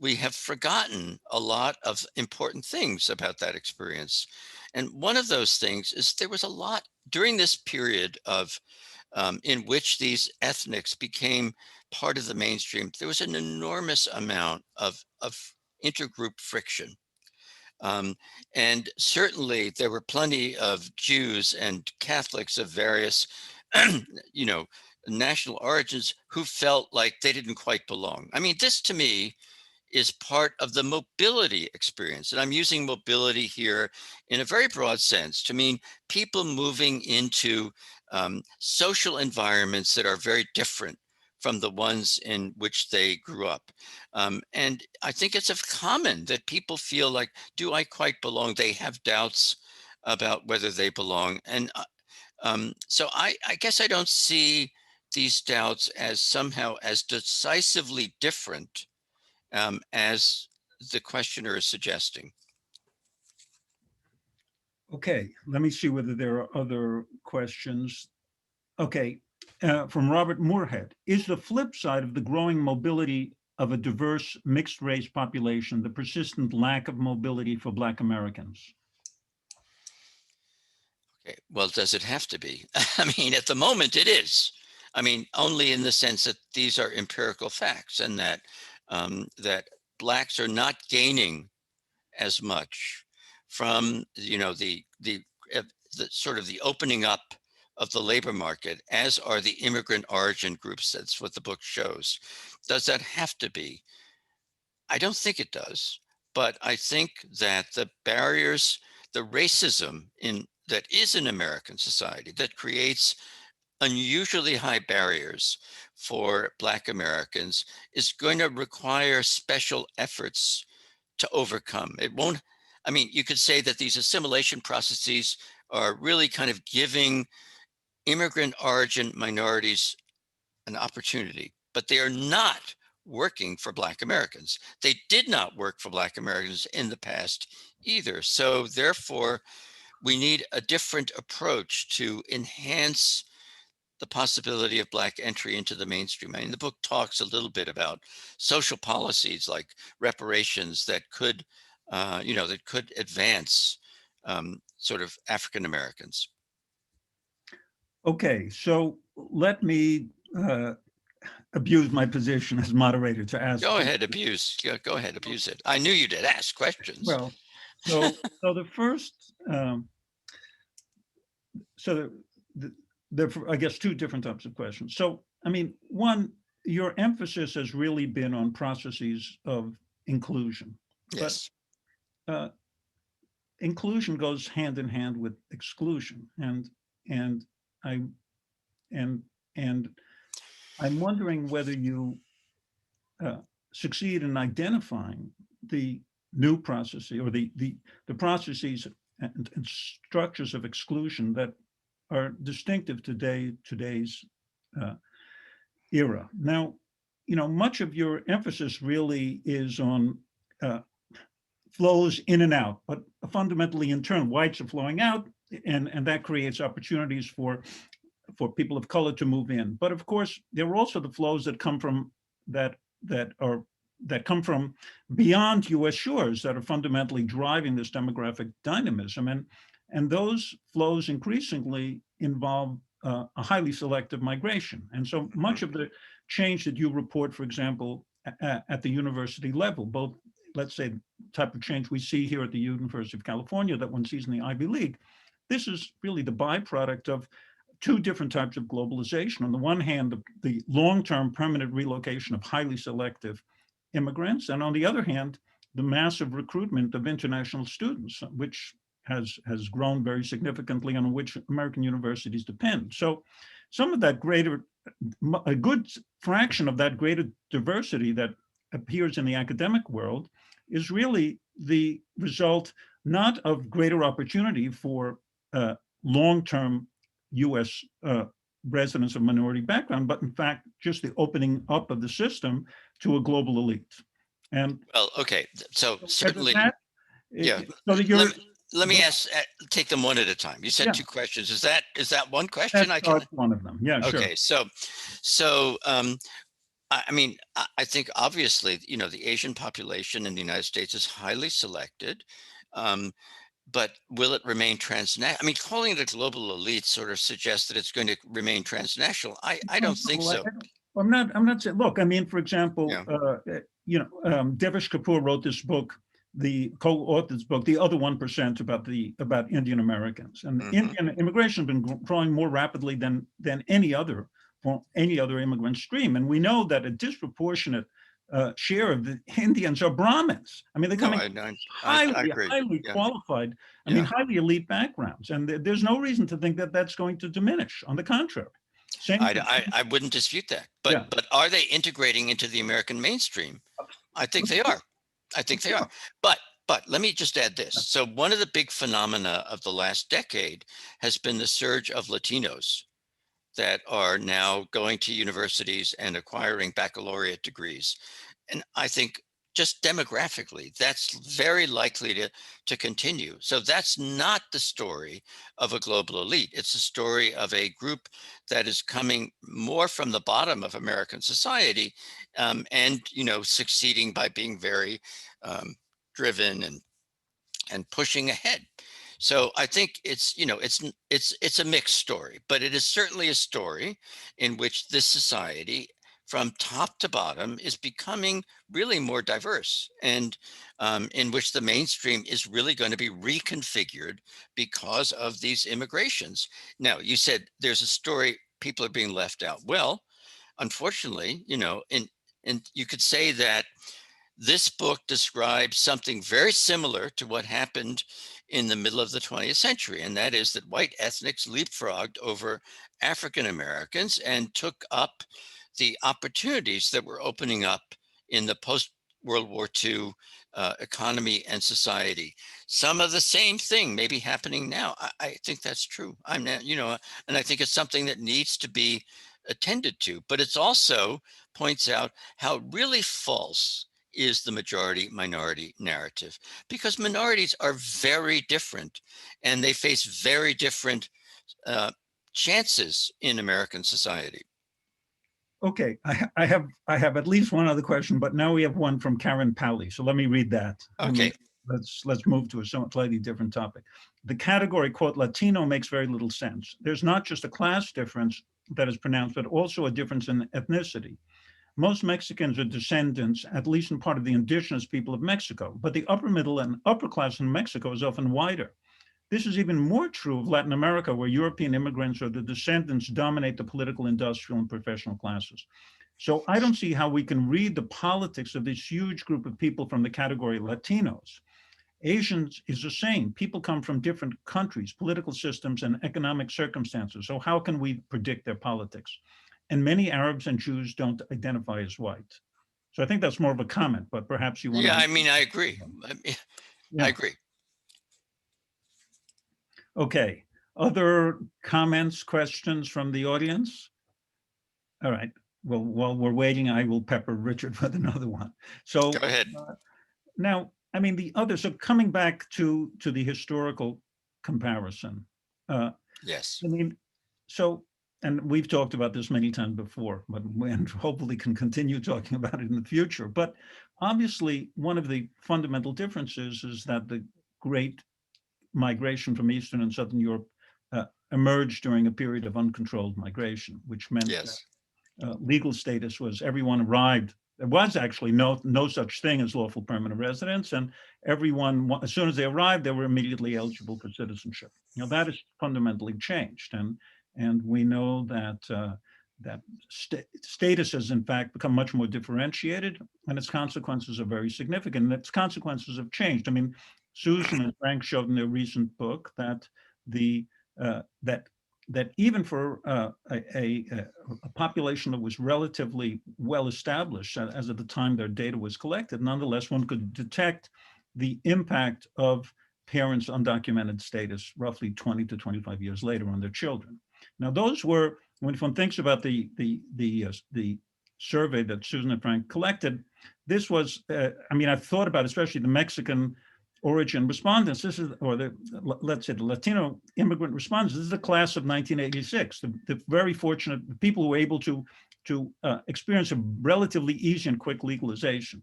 we have forgotten a lot of important things about that experience. And one of those things is there was a lot during this period of in which these ethnics became part of the mainstream. There was an enormous amount of intergroup friction. And certainly there were plenty of Jews and Catholics of various, national origins who felt like they didn't quite belong. I mean, this to me is part of the mobility experience. And I'm using mobility here in a very broad sense to mean people moving into social environments that are very different from the ones in which they grew up. And I think it's common that people feel like, do I quite belong? They have doubts about whether they belong. And so I guess I don't see these doubts as somehow as decisively different as the questioner is suggesting. Okay, let me see whether there are other questions. Okay, from Robert Moorhead, is the flip side of the growing mobility of a diverse mixed race population the persistent lack of mobility for Black Americans? Okay, well, does it have to be? I mean, at the moment it is. I mean, only in the sense that these are empirical facts, and that that blacks are not gaining as much from, you know, the sort of the opening up of the labor market as are the immigrant origin groups. That's what the book shows. Does that have to be? I don't think it does, but I think that the barriers, the racism that is in American society that creates unusually high barriers for Black Americans is going to require special efforts to overcome. It won't, I mean, you could say that these assimilation processes are really kind of giving immigrant origin minorities an opportunity, but they are not working for Black Americans. They did not work for Black Americans in the past either. So therefore, we need a different approach to enhance the possibility of Black entry into the mainstream. I mean, the book talks a little bit about social policies like reparations that could, that could advance sort of African Americans. Okay, so let me abuse my position as moderator to ask. Go ahead, abuse. Go ahead, abuse it. I knew you did ask questions. Well, so the first, so the I guess two different types of questions. So, I mean, one, your emphasis has really been on processes of inclusion. Yes. But inclusion goes hand in hand with exclusion, and I and I'm wondering whether you succeed in identifying the new processes or the processes and structures of exclusion that are distinctive today's era. Now, you know, much of your emphasis really is on flows in and out, but fundamentally in turn, whites are flowing out, and that creates opportunities for people of color to move in. But of course, there are also the flows that come from that come from beyond U.S. shores that are fundamentally driving this demographic dynamism, and those flows increasingly involve a highly selective migration. And so much of the change that you report, for example, at the university level, both, let's say, the type of change we see here at the University of California that one sees in the Ivy League, this is really the byproduct of two different types of globalization. On the one hand, the long-term permanent relocation of highly selective immigrants, and on the other hand, the massive recruitment of international students, which has grown very significantly, and on which American universities depend. So some of that a good fraction of that greater diversity that appears in the academic world is really the result not of greater opportunity for long-term U.S. Residents of minority background, but in fact, just the opening up of the system to a global elite. And well, okay, so certainly, that, yeah. So that you're, let me ask, take them one at a time. You said yeah, two questions. Is that one question? that's one of them. Yeah, sure. Okay, so I mean, I think obviously, you know, the Asian population in the United States is highly selected. But will it remain transnational? I mean, calling it a global elite sort of suggests that it's going to remain transnational. I don't think so. I'm not saying, look, I mean, for example, Yeah. Devish Kapoor wrote this book, co-authored this book, The Other 1%, about Indian Americans. And Indian immigration has been growing more rapidly than any other immigrant stream. And we know that a disproportionate share of the Indians are Brahmins. I mean, they're coming highly qualified, I mean, highly elite backgrounds. And there's no reason to think that that's going to diminish. On the contrary. I wouldn't dispute that. But are they integrating into the American mainstream? I think they are. I think they are. But let me just add this. So one of the big phenomena of the last decade has been the surge of Latinos that are now going to universities and acquiring baccalaureate degrees. And I think just demographically, that's very likely to continue. So that's not the story of a global elite. It's a story of a group that is coming more from the bottom of American society, and, you know, succeeding by being very driven and pushing ahead. So I think it's, it's a mixed story, but it is certainly a story in which this society from top to bottom is becoming really more diverse, and in which the mainstream is really going to be reconfigured because of these immigrations. Now, you said there's a story, people are being left out. Well, unfortunately, and you could say that this book describes something very similar to what happened in the middle of the 20th century, and that is that white ethnics leapfrogged over African Americans and took up the opportunities that were opening up in the post-World War II economy and society. Some of the same thing may be happening now. I think that's true. I'm not, and I think it's something that needs to be attended to, but it's also points out how really false is the majority minority narrative, because minorities are very different and they face very different uh, chances in American society. Okay, I have at least one other question, but now we have one from Karen Pally. So let me read that. Okay. Let's move to a slightly different topic. The category, quote, Latino makes very little sense. There's not just a class difference that is pronounced, but also a difference in ethnicity. Most Mexicans are descendants, at least in part, of the indigenous people of Mexico, but the upper middle and upper class in Mexico is often wider. This is even more true of Latin America, where European immigrants or the descendants dominate the political, industrial, and professional classes. So I don't see how we can read the politics of this huge group of people from the category Latinos. Asians is the same. People come from different countries, political systems, and economic circumstances. So how can we predict their politics? And many Arabs and Jews don't identify as white. So I think that's more of a comment, but perhaps you want Yeah, to. I mean, I agree. I Yeah. agree. Okay. Other comments, questions from the audience? All right. Well, while we're waiting, I will pepper Richard with another one. So Go ahead. now, I mean, so coming back to the historical comparison, Yes. I mean, so, and we've talked about this many times before, but and hopefully can continue talking about it in the future. But obviously, one of the fundamental differences is that the great migration from Eastern and Southern Europe emerged during a period of uncontrolled migration, which meant that Yes. legal status was everyone arrived. There was actually no such thing as lawful permanent residence, and everyone, as soon as they arrived, they were immediately eligible for citizenship. Now that has fundamentally changed, and we know that status has in fact become much more differentiated, and its consequences are very significant. And its consequences have changed. I mean, Susan and Frank showed in their recent book that the that even for a population that was relatively well established as of the time their data was collected, nonetheless, one could detect the impact of parents' undocumented status roughly 20 to 25 years later on their children. Now, those were, when one thinks about the survey that Susan and Frank collected, this was, I mean, I've thought about especially the Mexican origin respondents. This is, or let's say the Latino immigrant respondents. This is the class of 1986. The very fortunate people who were able to experience a relatively easy and quick legalization.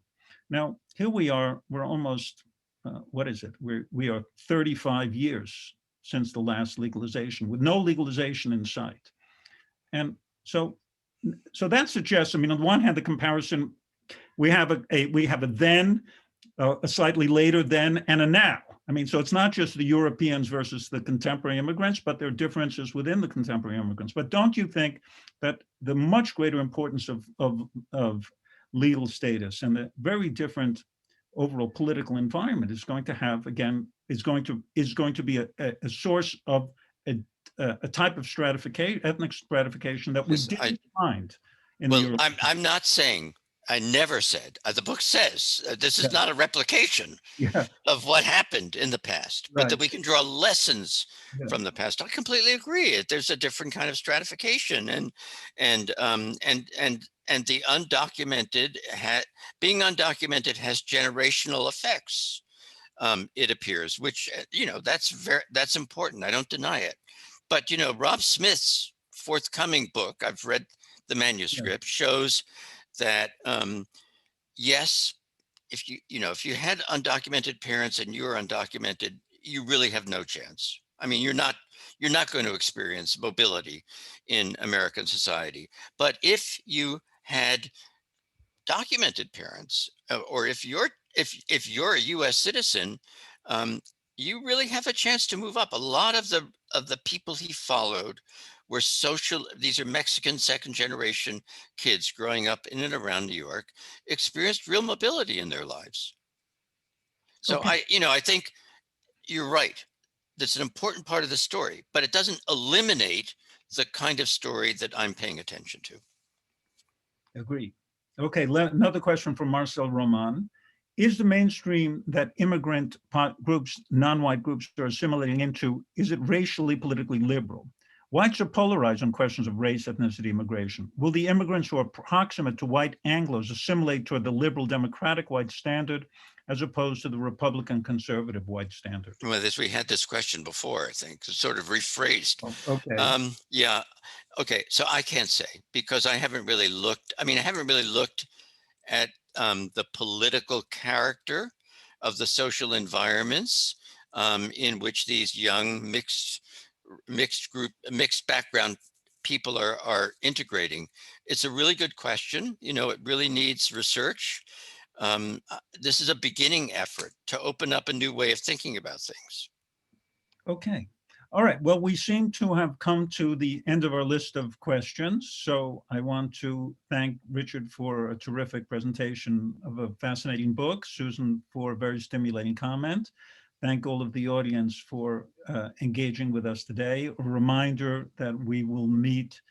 Now here we are. We're almost what is it? We are 35 years since the last legalization, with no legalization in sight. And so that suggests. I mean, on the one hand, the comparison we have a then, a slightly later then, and a now. I mean, so it's not just the Europeans versus the contemporary immigrants, but there are differences within the contemporary immigrants. But don't you think that the much greater importance of legal status and the very different overall political environment is going to have, again, is going to be a source of a type of stratification, ethnic stratification that we didn't find in the Europe. I'm not saying, I never said, the book says, this is Yeah. not a replication Yeah, of what happened in the past, but that right. we can draw lessons Yeah. from the past. I completely agree. There's a different kind of stratification, and the undocumented being undocumented has generational effects. It appears, which that's important. I don't deny it. But Rob Smith's forthcoming book, I've read the manuscript, shows that yes, if you had undocumented parents and you're undocumented, you really have no chance. I mean, you're not going to experience mobility in American society. But if you had documented parents, or if you're a U.S. citizen, um, you really have a chance to move up. A lot of the people he followed were these are Mexican second generation kids growing up in and around New York, experienced real mobility in their lives. So Okay. I think you're right. That's an important part of the story, but it doesn't eliminate the kind of story that I'm paying attention to. Agree. Okay, another question from Marcel Roman. Is the mainstream that immigrant groups, non-white groups are assimilating into, is it racially, politically liberal? Whites are polarized on questions of race, ethnicity, immigration. Will the immigrants who are proximate to white Anglos assimilate toward the liberal democratic white standard as opposed to the Republican conservative white standard? Well, we had this question before, I think, sort of rephrased. Okay. Yeah. Okay. So I can't say, because I haven't really looked. I mean, I haven't really looked at the political character of the social environments in which these young mixed background people are integrating. It's a really good question. It really needs research. This is a beginning effort to open up a new way of thinking about things. Okay. All right. Well, we seem to have come to the end of our list of questions. So I want to thank Richard for a terrific presentation of a fascinating book, Susan for a very stimulating comment. Thank all of the audience for engaging with us today. A reminder that we will meet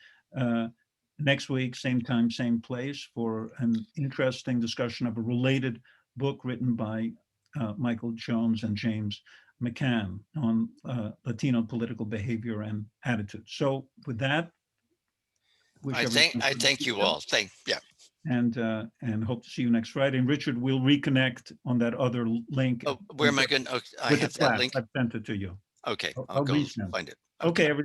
next week, same time, same place, for an interesting discussion of a related book written by Michael Jones and James McCann on Latino political behavior and attitude. So with that, wish everyone I thank you all. Yeah. and hope to see you next Friday. And Richard, we'll reconnect on that other link. Oh, where am I going? Oh, I with the have that class. link. I've sent it to you. Okay, I'll I'll go resend. find it. Okay, everybody.